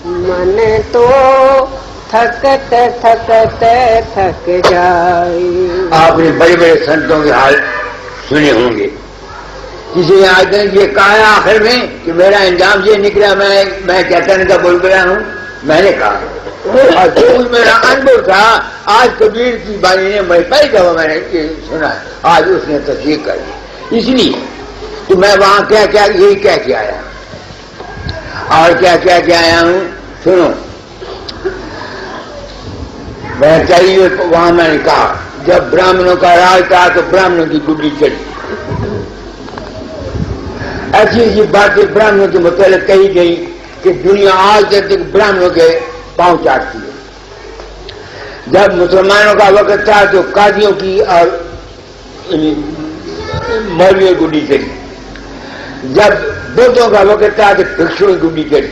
मन तो थकत थकत थक जाए। आपने बड़े बड़े संतों के हाल सुने होंगे। किसी ने आज ये कहा आखिर में कि मेरा इंजाम ये निकला, मैं चेतन का बोल रहा हूँ। मैंने कहा और जो मेरा अनुभव था आज कबीर की बानी ने मैं पहली दफा मैंने ये सुना, आज उसने तस्दीक कर दी। इसलिए तो मैं वहां क्या क्या यही कह के आया और क्या क्या के आया हूँ। सुनो मैं चाहिए वहां मैंने कहा जब ब्राह्मणों का राज था तो ब्राह्मणों की गुड्डी चली। ऐसी ऐसी बातें ब्राह्मणों के मुताबिक कही गई कि दुनिया आज तक ब्राह्मणों के पांव चाटती है। जब मुसलमानों का वक्त था तो कादियों की और मौलवियों की गुड्डी चली। जब बौद्धों का वक्त था तो भिक्षुओं की गुड्डी चली।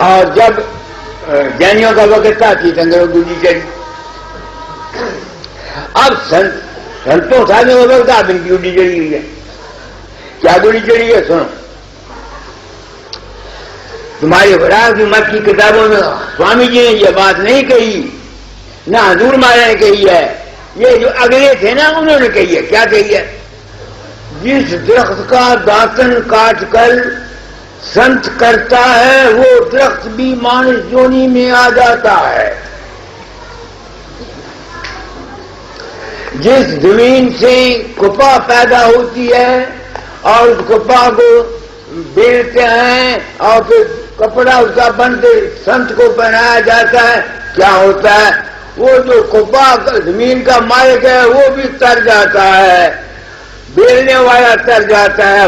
और जब जैनियों का वक्त था तीर्थंकरों की गुड्डी चली। अब संतों साधनों का वक्त अब इनकी गुड्डी चली हुई है। क्या गुड़ी चढ़ी है? सुनो, तुम्हारे वराग की मत की किताबों में स्वामी जी ने यह बात नहीं कही, ना हजूर महाराज ने कही है, ये जो अगले थे ना उन्होंने कही है। क्या कही है? जिस दरख्त का दातन काट कर संत करता है वो दरख्त भी मानस जोनी में आ जाता है। जिस जमीन से कुपा पैदा होती है और उस कपड़ा को बेचते हैं और फिर कपड़ा उसका बनते संत को पहनाया जाता है, क्या होता है? वो जो कपड़ा जमीन का मालिक है वो भी तर जाता है, बेलने वाला तर जाता है,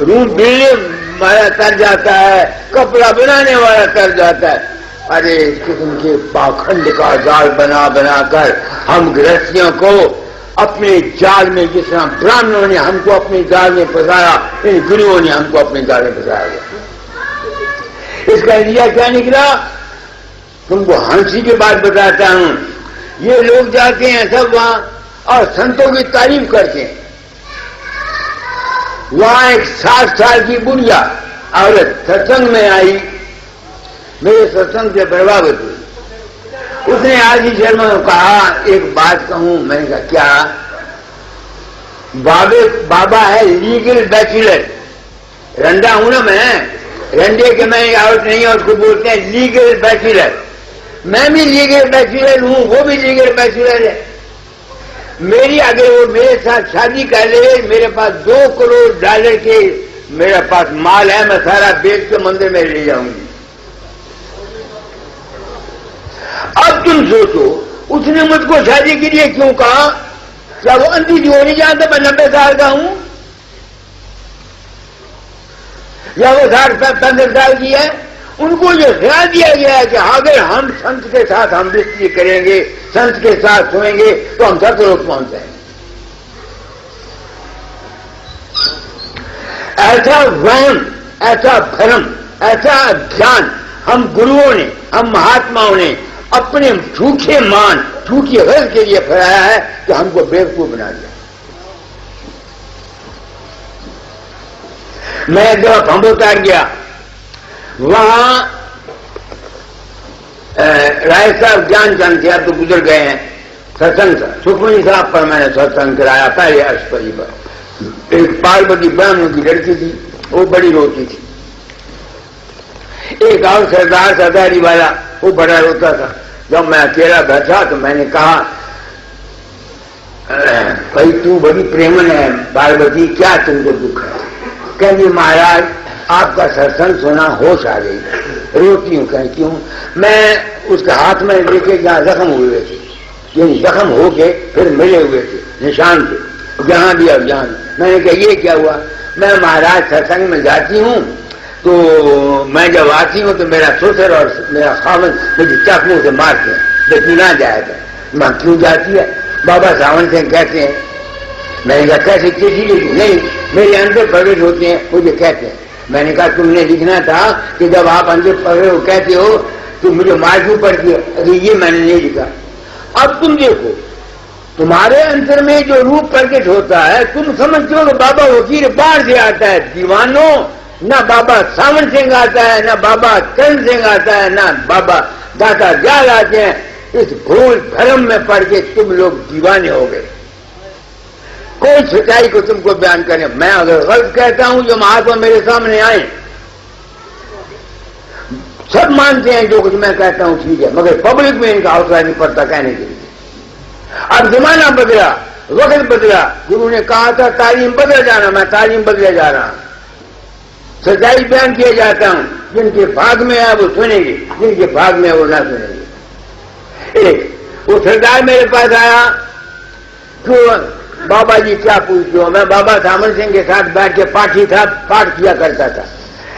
रूम बेलने वाला तर जाता है, कपड़ा बनाने वाला तर जाता है। अरे इस किस्म के पाखंड का जाल बना बनाकर हम गृहस्थियों को अपने जाल में, जिस तरह ब्राह्मणों ने हमको अपने जाल में फंसाया, इन गुरुओं ने हमको अपने जाल में फंसाया गया। इसका नतीजा क्या निकला? तुमको हंसी की बात बताता हूं। ये लोग जाते हैं सब वहां और संतों की तारीफ करते हैं। वहां एक 60 साल की बुढ़िया औरत सत्संग में आई, मेरे सत्संग से प्रभावित हुई। उसने आदि शर्मा को कहा, एक बात कहूं। मैंने कहा क्या? बाबा है लीगल बैचलर, रंडा हूं ना मैं, रंडे के मैं आवत नहीं है, उसको बोलते हैं लीगल बैचलर। मैं भी लीगल बैचलर हूं, वो भी लीगल बैचलर है। मेरी अगर वो मेरे साथ शादी कर ले, मेरे पास $2 करोड़ के मेरे पास माल है, मैं सारा बेच के मंदिर में ले जाऊंगी। अब तुम सोचो, उसने मुझको शादी के लिए क्यों कहा? क्या वो अंधी जो नहीं जानता मैं 90 साल का हूं, या वो 60-65 साल की है? उनको ये ख्याल दिया गया है कि अगर हम संत के साथ हम बिस्ती करेंगे, संत के साथ सोएंगे, तो हम सब लोग पहुंच जाएंगे। ऐसा वहम, ऐसा भ्रम, ऐसा ज्ञान हम गुरुओं ने, हम महात्माओं ने अपने झूठे मान, झूठी गलत के लिए फैलाया है कि हमको बेवकूफ बना दिया। मैं एक दफा भंबोतार गया, वहां राय साहब ज्ञानचंद थे, अब तो गुजर गए हैं, सत्संग था। सुखमनी साहब पर मैंने सत्संग कराया, पहले अष्टपदी पर। एक पार्वती ब्राह्मण की लड़की थी, वो बड़ी रोती थी। एक और सरदार सरदारी वाला, वो बड़ा रोता था। जब मैं अकेला बैठा तो मैंने कहा, भाई तू बड़ी प्रेमन है पार्वती, क्या तुमको दुख है? कहती महाराज आपका सत्संग सुना होश आ गई, रोती हूं। कहीं क्यों? मैं उसके हाथ में देखे जहां जख्म हुए थे, यानी जख्म होके फिर मिले हुए थे निशान थे, जहां भी और जहां भी। मैंने कहा ये क्या हुआ? मैं महाराज सत्संग में जाती हूं, तो मैं जब आती हूं तो मेरा ससुर और मेरा खामन मुझे चाकू से मारते हैं, लेकिन ना जाएगा। मैं क्यों जाती है? बाबा सावन सिंह कहते हैं। मैंने कहा कैसे? किसी लिए नहीं, मेरे अंदर प्रवेश होते हैं, मुझे कहते हैं। मैंने कहा तुमने लिखना था कि जब आप अंदर प्रवेश कहते हो तो मुझे मार क्यों पड़ती है? अरे ये मैंने नहीं लिखा। अब तुम देखो, तुम्हारे अंदर में जो रूप प्रकट होता है, तुम समझते हो कि बाबा वकील बाहर से आता है। दीवानों, ना बाबा सावन सिंह आता है, ना बाबा करण सिंह आता है, ना बाबा दाता जाल आते हैं। इस भूल भ्रम में पड़ के तुम लोग दीवाने हो गए। कोई सच्चाई को तुमको बयान करें, मैं अगर गलत कहता हूं, जो महात्मा मेरे सामने आए सब मानते हैं जो कुछ मैं कहता हूं ठीक है, मगर पब्लिक में इनका हौसला नहीं पड़ता कहने के लिए। अब जमाना बदला, वक्त बदला, गुरु ने कहा था तालीम बदल जाना, मैं तालीम बदले जा रहा हूं। सच्चाई बयान किया जाता हूं, जिनके भाग में है वो सुनेंगे, जिनके भाग में है वो ना सुनेंगे। एक वो सरदार मेरे पास आया, क्यों बाबा जी क्या पूछते हो? मैं बाबा सामन सिंह के साथ बैठ के पाठी था, पाठ किया करता था।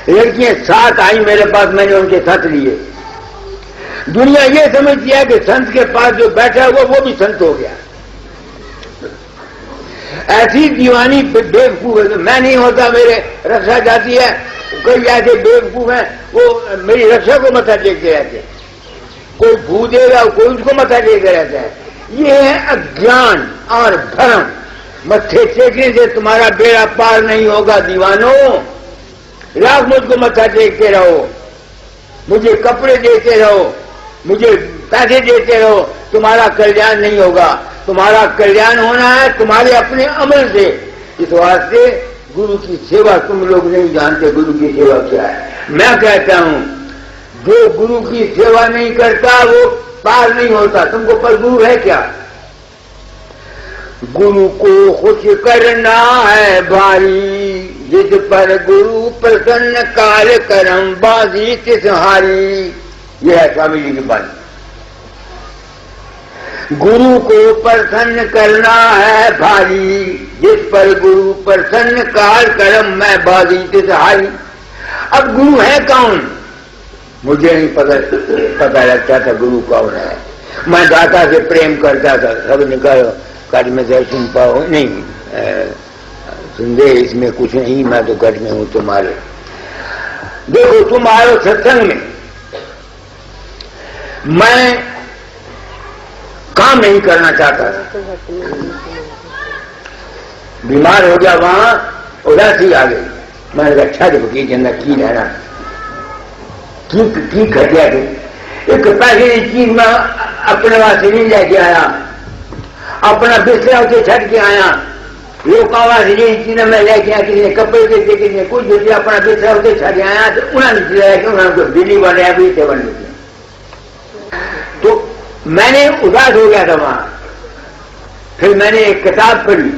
लड़कियां साथ आई मेरे पास, मैंने उनके साथ लिए। दुनिया ये समझती है कि संत के पास जो बैठा हुआ वो भी संत हो गया। ऐसी दीवानी बेवकूफ है, मैं नहीं होता, मेरे रक्षा जाती है। कई ऐसे बेवकूफ हैं, वो मेरी रक्षा को मथा टेकते रहते हैं। कोई भू देगा, कोई उसको मथा टेकते रहता है। ये है अज्ञान और भ्रम। मत्थे टेकने से तुम्हारा बेड़ा पार नहीं होगा दीवानों। लाख मुझको मत्था टेकते रहो, मुझे कपड़े देते रहो, मुझे पैसे देते रहो, तुम्हारा कल्याण नहीं होगा। तुम्हारा कल्याण होना है तुम्हारे अपने अमल से। इस वास्ते गुरु की सेवा तुम लोग नहीं जानते, गुरु की सेवा क्या है। मैं कहता हूं जो गुरु की सेवा नहीं करता वो पार नहीं होता। तुमको पर गुरु है क्या? गुरु को खुश करना है भारी, जिस पर गुरु प्रसन्न कार्य करम बाजी तिस हारी। यह है स्वामी जी की बात। गुरु को प्रसन्न करना है भारी, जिस पर गुरु प्रसन्न कार्य करम मैं बाजी तिस हारी। अब गुरु है कौन? मुझे नहीं पता लगता था गुरु कौन है। मैं दाता से प्रेम करता था, सब निकालो कट में से सुन पाओ नहीं, संदेह इसमें कुछ नहीं, मैं तो कट में हूं तुम्हारे। देखो तुम आयो सत्संग में, मैं काम नहीं करना चाहता था, बीमार हो गया वहां, उदासी आ गई। मैंने कहा अच्छा देखो की कहना की रहना की खटिया के एक पैसे की चीज में अपने वास्ते नहीं लेके आया, अपना बिस्तरा उसे छट के आया, लोगों वास्ते यही चीजें मैं लेके आया, किसी ने कपड़े देते, किसी ने कुछ देते, अपना बिस्तरा उसे छट आया तो उन्होंने चिल्लाया कि उन्होंने दिल्ली बन रहा भी थे बन लेते। तो मैंने उदास हो गया था वहां। फिर मैंने एक किताब पढ़ी,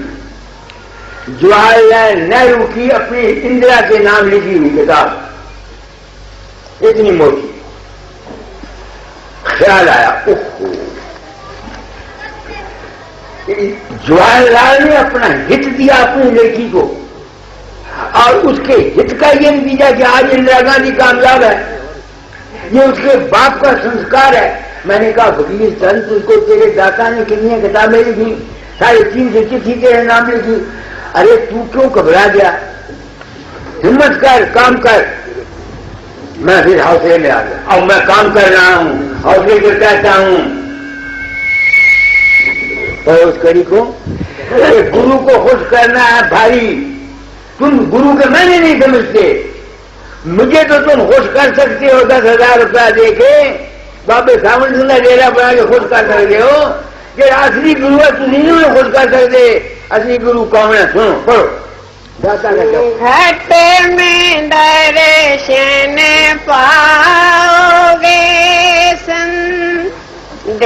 जवाहरलाल नेहरू की अपनी इंदिरा के नाम लिखी हुई किताब, इतनी मोटी। ख्याल आया ओहो, जवाहरलाल ने अपना हित दिया अपनी लड़की को और उसके हित का ये नतीजा कि आज इंदिरा गांधी कामयाब है, ये उसके बाप का संस्कार है। मैंने कहा फकीर चंद तुझको तेरे दाता ने कितनी किताबें लिखी, 350 चिट्ठी तेरे नाम लिखी, अरे तू क्यों घबरा गया, हिम्मत कर, काम कर। मैं फिर हौसले में आ गया। अब मैं काम कर रहा हूं, हौसले को कहता हूं और उस कड़ी को गुरु को खुश करना है भारी। तुम गुरु के मैंने नहीं समझते, मुझे तो तुम खुश कर सकते हो 10,000 रुपया देके, बाबे सावन सिंह का डेरा बना के खुश कर सकते हो। कि असली गुरु है तुम नहीं खुश कर सकते। असली गुरु कौन है सुनो पढ़ो। घट में दर्शन पाओगे संदेह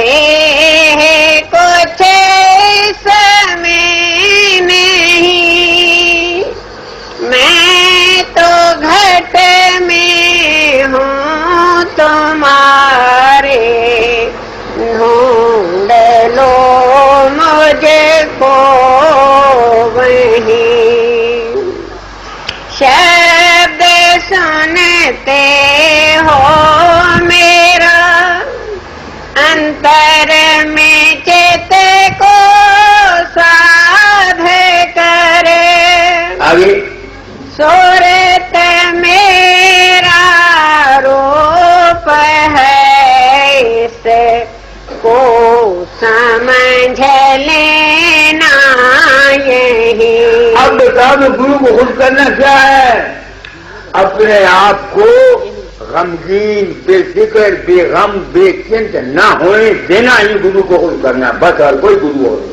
कुछ समय नहीं, मैं तो घट में हूँ तुम्हारे, ढूंढ लो मुझको वहीं। शब्द सुनते हो मेरा, अंतर में चित को साध करे, आगे सूरत मेरा रूप है, इसको समझ लेना यही। अब बताओ मैं गुरु को खुश करना क्या है? अपने आप को गमगीन, बेफिक्र, बेगम, बेचिंत न होने देना ही गुरु को खुश करना, बस और कोई गुरु हो नहीं।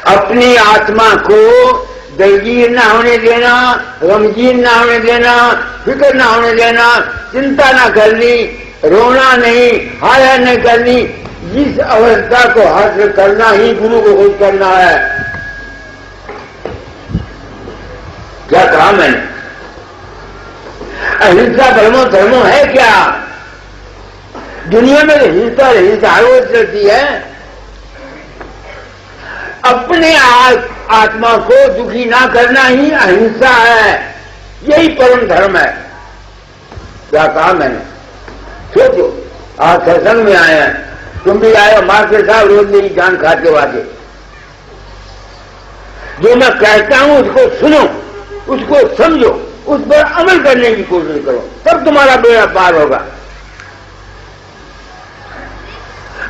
अपनी आत्मा को दलगीर न होने देना, गमगीन न होने देना, फिक्र न होने देना, चिंता न करनी, रोना नहीं, हाया नहीं करनी। जिस अवस्था को हासिल करना ही गुरु को खुश करना है। क्या कहा मैंने? अहिंसा परमो धर्मो है क्या? दुनिया में हिंसा हिंसा रोज चलती है। अपने आत्मा को दुखी ना करना ही अहिंसा है, यही परम धर्म है। क्या कहा मैंने? सोचो, आज सत्संग में आए हैं, तुम भी आए, मास्टर साहब रोज मेरी जान खाते वाते। जो मैं कहता हूं उसको सुनो, उसको समझो, उस पर अमल करने की कोशिश करो, तब तुम्हारा बेड़ा पार होगा।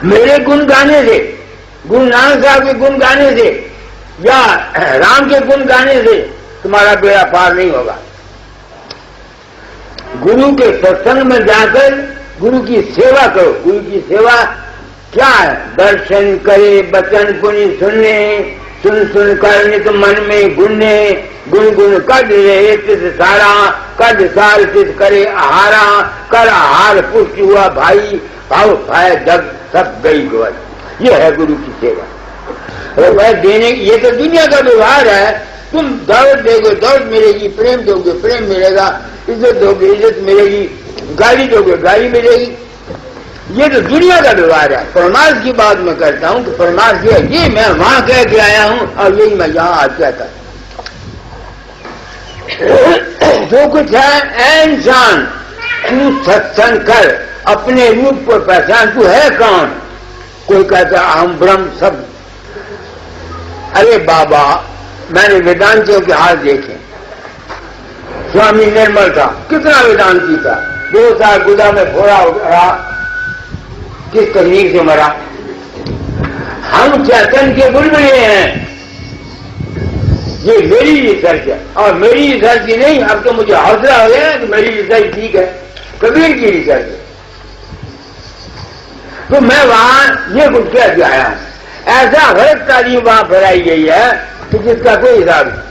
मेरे गुण गाने से, गुरु नानक साहब के गुण गाने से या राम के गुण गाने से तुम्हारा बेड़ा पार नहीं होगा। गुरु के सत्संग में जाकर गुरु की सेवा करो। गुरु की सेवा क्या है? दर्शन करे, बचन पुनि सुनने, सुन सुन कर नित मन में गुणने, गुण गुण कद रहे तिस सारा, कद सार तिस करे आहारा, कर आहार पुष्ट हुआ भाई, भाव भाई जग सब गई गोद। ये है गुरु की सेवा। और वह देने, ये तो दुनिया का व्यवहार है। तुम दौलत दोगे दौलत मिलेगी, प्रेम दोगे प्रेम मिलेगा, इज्जत दोगे इज्जत मिलेगी, गाड़ी दोगे गाड़ी मिलेगी। ये तो दुनिया का व्यवहार है। परमार्थ की बात मैं करता हूं कि परमार्थ ये मैं वहां कह के आया हूं और यही मैं यहां आज कहता। जो कुछ है ऐ इंसान, तू सत्संग कर, अपने रूप को पहचान, तू है कौन? कोई कहता हम ब्रह्म सब। अरे बाबा, मैंने वेदांतियों के हाल देखे। स्वामी निर्मल था, कितना वेदांती था, 2 साल गुदा में फोड़ा रहा, किस तकनीक से मरा। हम चैतन्य के बुलबुले हैं, ये मेरी रिसर्च है, और मेरी रिसर्च ही नहीं, अब तो मुझे हौसला हो गया कि मेरी रिसर्च ठीक है, कबीर की रिसर्च है। तो मैं वहां ये कुछ कह के आया, ऐसा गलत तालीम वहां फैलाई गई है कि जिसका कोई हिसाब नहीं।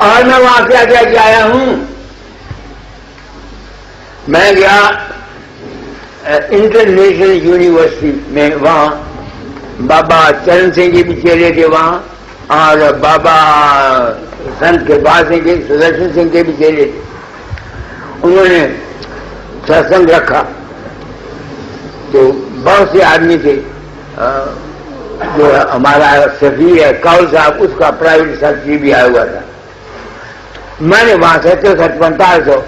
और मैं वहां क्या कह के आया हूं, मैं गया इंटरनेशनल यूनिवर्सिटी में, वहां बाबा चरण सिंह जी भी चले थे वहां, और बाबा संत कृपाल सिंह के, सुदर्शन सिंह के भी चले थे। उन्होंने सत्संग रखा तो बहुत से आदमी थे, जो हमारा सफी है कौल साहब, उसका प्राइवेट सेक्रेटरी भी आया हुआ था। मैंने वहां से 4500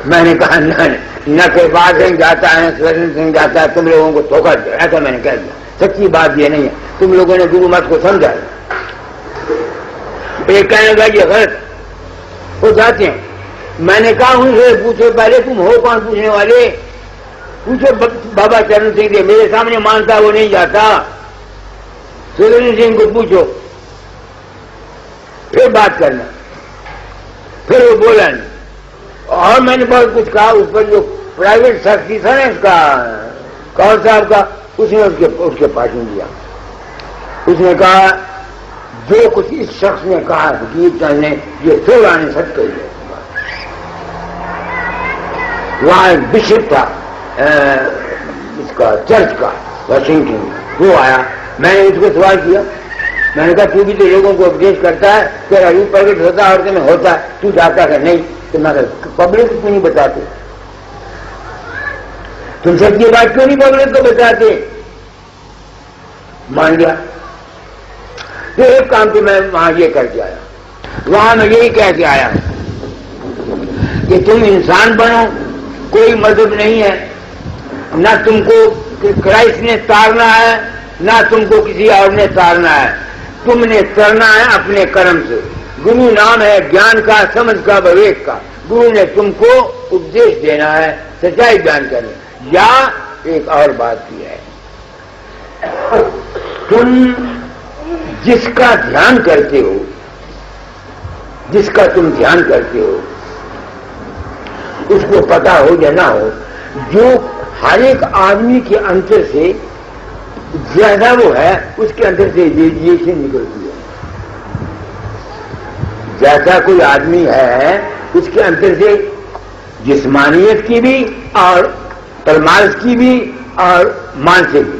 मैंने कहा न कृपाल सिंह जाता है, न सुदर्शन सिंह जाता है, तुम लोगों को धोखा दे, ऐसा मैंने कह दिया। सच्ची बात ये नहीं है, तुम लोगों ने गुरु मत को समझा। ये कहने का ये गलत हो जाते हैं। मैंने कहा उनसे पूछो पहले तुम हो कौन पूछने वाले, पूछो बाबा चरण सिंह से, मेरे सामने मानता वो नहीं जाता। सुदर्शन सिंह को पूछो, फिर बात करना। फिर वो बोला नहीं, और मैंने बहुत कुछ कहा। ऊपर जो प्राइवेट सेक्रेटरी था ना इसका कौर साहब का, उसने उसके पास में दिया। उसने कहा जो कुछ इस शख्स ने कहा गीता ने, ये थोड़ा ने सच कही है। वहां एक बिशप था इसका चर्च का, वाशिंगटन, वो आया। मैंने उसको सवाल किया, मैंने कहा तू भी तो लोगों को उपदेश करता है, तेरा रूप प्रकट होता है और तुम्हें होता है, तू जाता है नहीं? तो मैं पब्लिक को क्यों नहीं बताते? तुम सच्ची बात क्यों नहीं पब्लिक को बताते? मान गया। तो एक काम तो मैं वहां ये करके आया, वहां मैं यही कह के आया कि तुम इंसान बनो, कोई मजहब नहीं है, ना तुमको क्राइस्ट ने तारना है, ना तुमको किसी और ने तारना है। तुमने तरना है अपने कर्म से। गुरु नाम है ज्ञान का, समझ का, विवेक का। गुरु ने तुमको उपदेश देना है, सच्चाई बयान करनी। या एक और बात भी है, तुम जिसका ध्यान करते हो, जिसका तुम ध्यान करते हो, उसको पता हो या ना हो, जो हर एक आदमी के अंतर से ज्यादा वो है, उसके अंदर से रेडिएशन निकलती है। जैसा कोई आदमी है, उसके अंदर से जिस्मानियत की भी और परमार्थ की भी और मानसिक भी।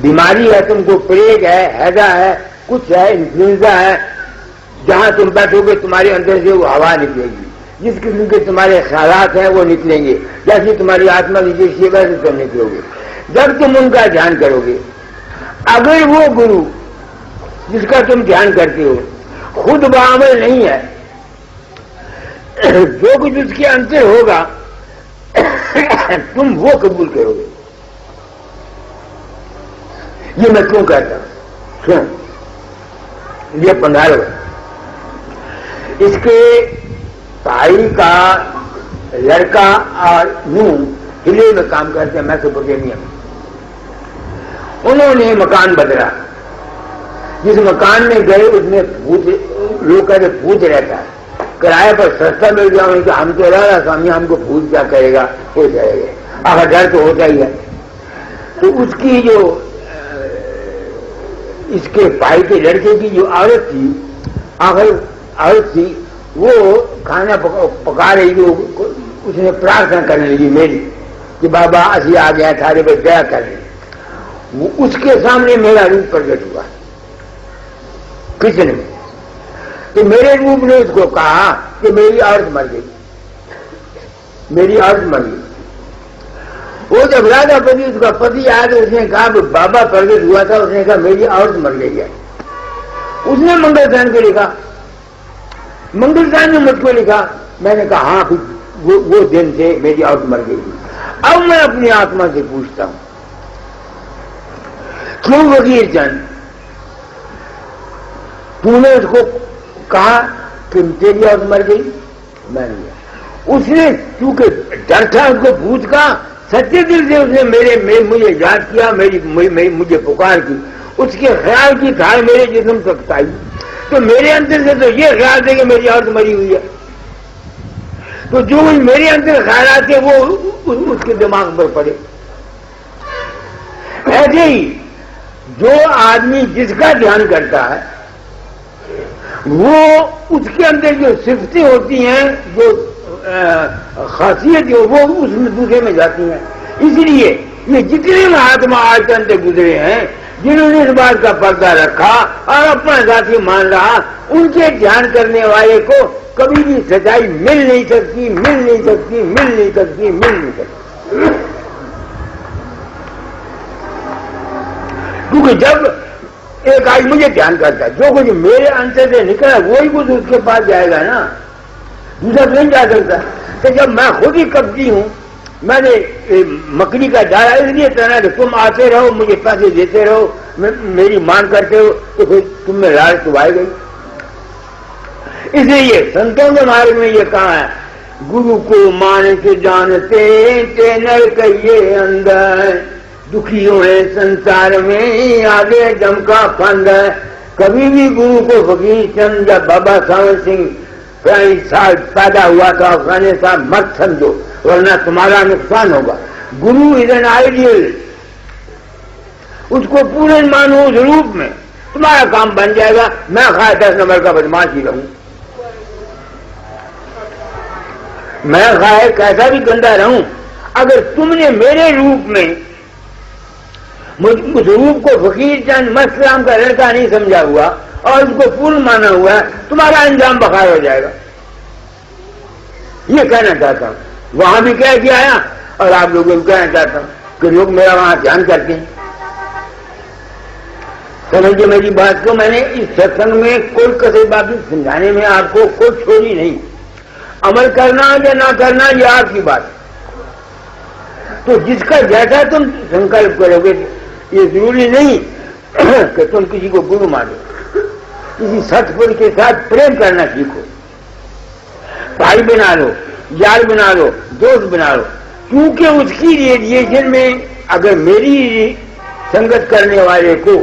बीमारी है, तुमको प्लेग है, हैजा है, कुछ है, इन्फ्लुएंजा है, जहां तुम बैठोगे तुम्हारे अंदर से वो हवा निकलेगी। जिस किस्म के तुम्हारे ख्यालात हैं वो निकलेंगे, जैसे तुम्हारी आत्मा की जैसी वैसे तुम निकलोगे जब तुम उनका ध्यान करोगे। अगर वो गुरु जिसका तुम ध्यान करते हो खुद बामल नहीं है, जो कुछ उसके अंतर होगा तुम वो कबूल करोगे। ये मैं क्यों कहता हूं? सुन, ये 15 इसके भाई का लड़का और नूह हिले में काम करते हैं मेसोपोटामिया में। उन्होंने मकान बदला, जिस मकान में गए उसमें भूत, लोग कहते भूत रहता है, किराए पर सस्ता मिल गया। उन्होंने कहा हम तो रहा स्वामी, हमको भूत क्या करेगा, हो जाएगा। आखिर डर तो होता ही है। तो उसकी जो इसके भाई के लड़के की जो औरत थी, आखिर औरत थी, वो खाना पका रही थी। उसने प्रार्थना करने लगी मेरी कि बाबा असी आ गया थारे पर दया कर रही। वो उसके सामने मेरा रूप प्रकट हुआ किचन में। तो मेरे रूप ने उसको कहा कि मेरी औरत मर गई, मेरी औरत मर गई। वो जब राजा पति उसका पति आया तो उसने कहा बाबा प्रकट हुआ था, उसने कहा मेरी औरत मर गई है। उसने मंगलदान को लिखा, मंगलदान ने मुझको लिखा। मैंने कहा हाँ वो दिन से मेरी औरत मर गई। अब मैं अपनी आत्मा से पूछता हूं, क्यों वकील चंद तूने उसको कहा कि तेरी औरत मर गई? मैंने उसने चूंकि डर था उसको भूत का, सच्चे दिल से उसने मुझे याद किया, मुझे पुकार की। उसके ख्याल की धार मेरे जिस्म तक आई, तो मेरे अंदर से तो ये ख्याल थे कि मेरी औरत मरी हुई है, तो जो मेरे अंदर ख्याल थे वो उसके दिमाग पर पड़े। ऐसे ही जो आदमी जिसका ध्यान करता है वो उसके अंदर जो सिफतें होती हैं, जो खासियत है वो उसमें दूसरे में जाती हैं। इसलिए ये जितने महात्मा आज तक गुजरे हैं जिन्होंने इस बात का पर्दा रखा और अपना साथी मान रहा, उनके ध्यान करने वाले को कभी भी सच्चाई मिल नहीं सकती, मिल नहीं सकती, मिल नहीं सकती, मिल नहीं सकती। क्योंकि जब एक आज मुझे ध्यान करता है, जो कुछ मेरे अंतर से निकला वही कुछ उसके पास जाएगा ना, दूसरा नहीं जा सकता। तो जब मैं खुद ही कब्जी हूं, मैंने मकड़ी का डाला इसलिए कहना कि तुम आते रहो, मुझे पैसे देते रहो, मेरी मान करते हो, तो फिर तुम में लाल चुभाई गई। इसलिए संतों के मार्ग में ये कहा है, गुरु को मान के जानते ते नर कहिए अंदर, दुखियों है संसार में आगे जम का फंद है। कभी भी गुरु को फकीर चंद या बाबा सावन सिंह साल पैदा हुआ था अफगाने साहब मत समझो, वरना तुम्हारा नुकसान होगा। गुरु इज एन आइडियल, उसको पूरे मानो उस रूप में, तुम्हारा काम बन जाएगा। मैं खाए 10 नंबर का बदमाश ही रहूं, मैं खाए कैसा भी गंदा रहूं, अगर तुमने मेरे रूप में उस रूप को फकीर चंद मस्तराम का लड़का नहीं समझा हुआ और उसको पूर्ण माना हुआ है, तुम्हारा अंजाम बखार हो जाएगा। ये कहना चाहता हूं, वहां भी कह के आया और आप लोगों को कहना चाहता हूं कि लोग मेरा वहां ध्यान करते हैं। समझिए मेरी बात को, मैंने इस सत्संग में कोई कसर बात समझाने में आपको कोई छोड़ी नहीं। अमल करना या ना करना ये आपकी बात, तो जिसका जैसा तुम संकल्प करोगे, ये जरूरी नहीं कि तुम किसी को गुरु मानो, किसी सतपुरुष के साथ प्रेम करना सीखो, भाई बना लो, यार बना लो, दोस्त बना लो, क्योंकि उसकी रेडिएशन में अगर मेरी संगत करने वाले को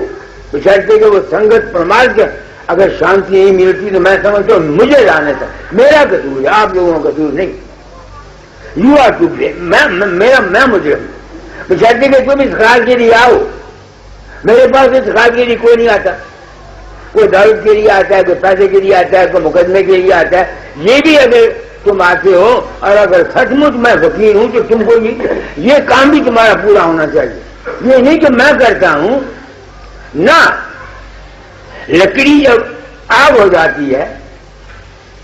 बशर्ते कि वो संगत प्रमाण के अगर शांति नहीं मिलती तो मैं समझता हूं मुझे जाने था, मेरा कसूर है, आप लोगों का कसूर नहीं। यू आर टू ब्लेम, मैं मुझे बशर्ते कि तुम इस ख्याल के लिए आओ। मेरे पास इस ख्याल के लिए कोई नहीं आता, कोई दौलत के लिए आता है, कोई पैसे के लिए आता है, कोई मुकदमे के लिए आता है। ये भी अगर तुम आते हो और अगर सचमुच मैं फकीर हूं तो तुमको ये काम भी तुम्हारा पूरा होना चाहिए। ये नहीं कि मैं करता हूं ना, लकड़ी जब आग हो जाती है,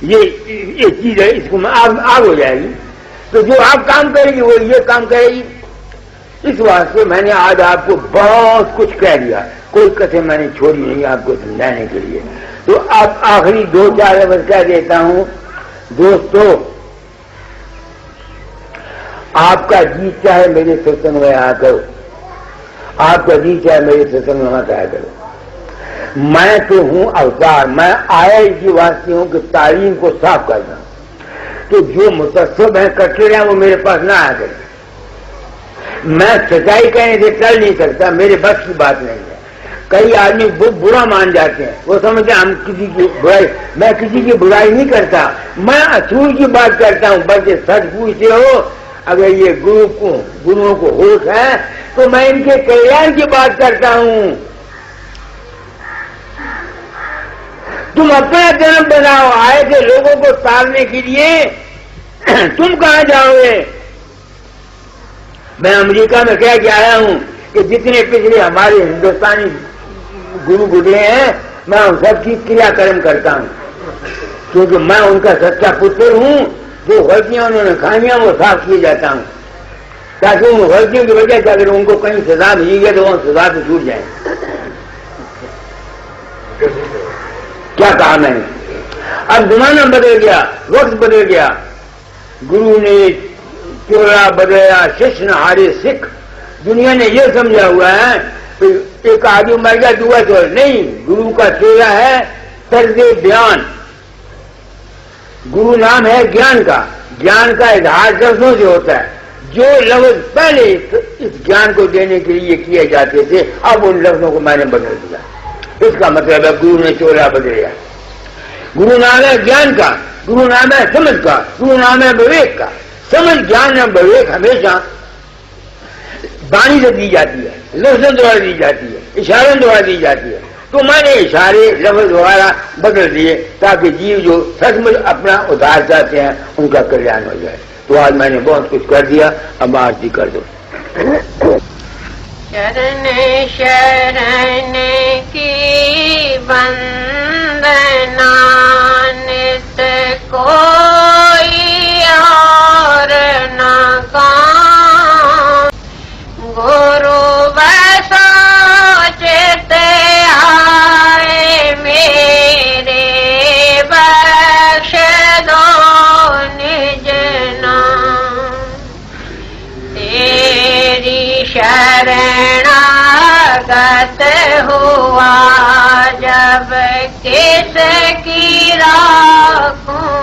ये चीज है, इसको आग हो जाएगी, तो जो आप काम करेगी वो ये काम करेगी। इस वास्ते मैंने आज आपको बहुत कुछ कह दिया, कोई कसर मैंने छोड़ी नहीं आपको समझाने के लिए। तो अब आखिरी 2-4 लफ्ज़ कह देता हूं। दोस्तों, आपका जी चाहे मेरे सत्संग में आया करो, आपका जी चाहे मेरे सत्संग में मत आया करो। मैं तो हूं अवतार, मैं आया इसी वास्ते हूं कि तालीम को साफ करना। तो जो मुतस्सब है, कट्टर हैं, वो मेरे पास ना आ गए। मैं सच्चाई कहने से चल नहीं सकता, मेरे बस की बात नहीं है। कई आदमी बुरा मान जाते हैं, वो समझते हैं हम किसी की बुराई, मैं किसी की बुराई नहीं करता, मैं असूल की बात करता हूं। बल्कि सच पूछते हो, अगर ये गुरुओं को होश है तो मैं इनके कल्याण की बात करता हूं। तुम अपना जन्म बनाओ, आए थे लोगों को तारने के लिए, तुम कहां जाओगे? मैं अमेरिका में कह के आया हूं कि जितने पिछले हमारे हिंदुस्तानी गुरु गुजरे हैं, मैं उन सबकी क्रियाकर्म करता हूं, क्योंकि मैं उनका सच्चा पुत्र हूं। जो गलतियां उन्होंने खाई वो साफ किए जाता हूं, ताकि उन गलतियों की वजह से अगर उनको कहीं सजा मिली है तो वो सजा से छूट जाए। क्या कहा मैंने? अब जमाना बदल गया, वक्त बदल गया, गुरु ने चोरा बदला, शिष्य न हारे सिख। दुनिया ने यह समझा हुआ है कि एक आदमी मर गया, दूसरा चोर नहीं। गुरु का चोरा है तर्ज़े बयान। गुरु नाम है ज्ञान का, ज्ञान का इजहार शब्दों से होता है। जो लफ्ज पहले इस ज्ञान को देने के लिए किए जाते थे, अब उन लफ्जों को मैंने बदल दिया। इसका मतलब है गुरु ने चोला बदलिया। गुरु नाम है ज्ञान का, गुरु नाम है समझ का, गुरु नाम है विवेक का। समझ ज्ञान और विवेक हमेशा वाणी से दी जाती है, लफ्जों द्वारा दी जाती है, इशारों द्वारा दी जाती है। तो मैंने इशारे लफ्ज द्वारा बदल दिए ताकि जीव जो सचमुच अपना उद्धार चाहते हैं उनका कल्याण हो जाए। तो आज मैंने बहुत कुछ कर दिया, अब आरती कर दो। शरण शरण की वंदना नित कोई और न गाऊं, गुरु बसो चित आए मेरे, बख्श दो निज नाम। तेरी शरणागत हुआ जब किसकी राखूं।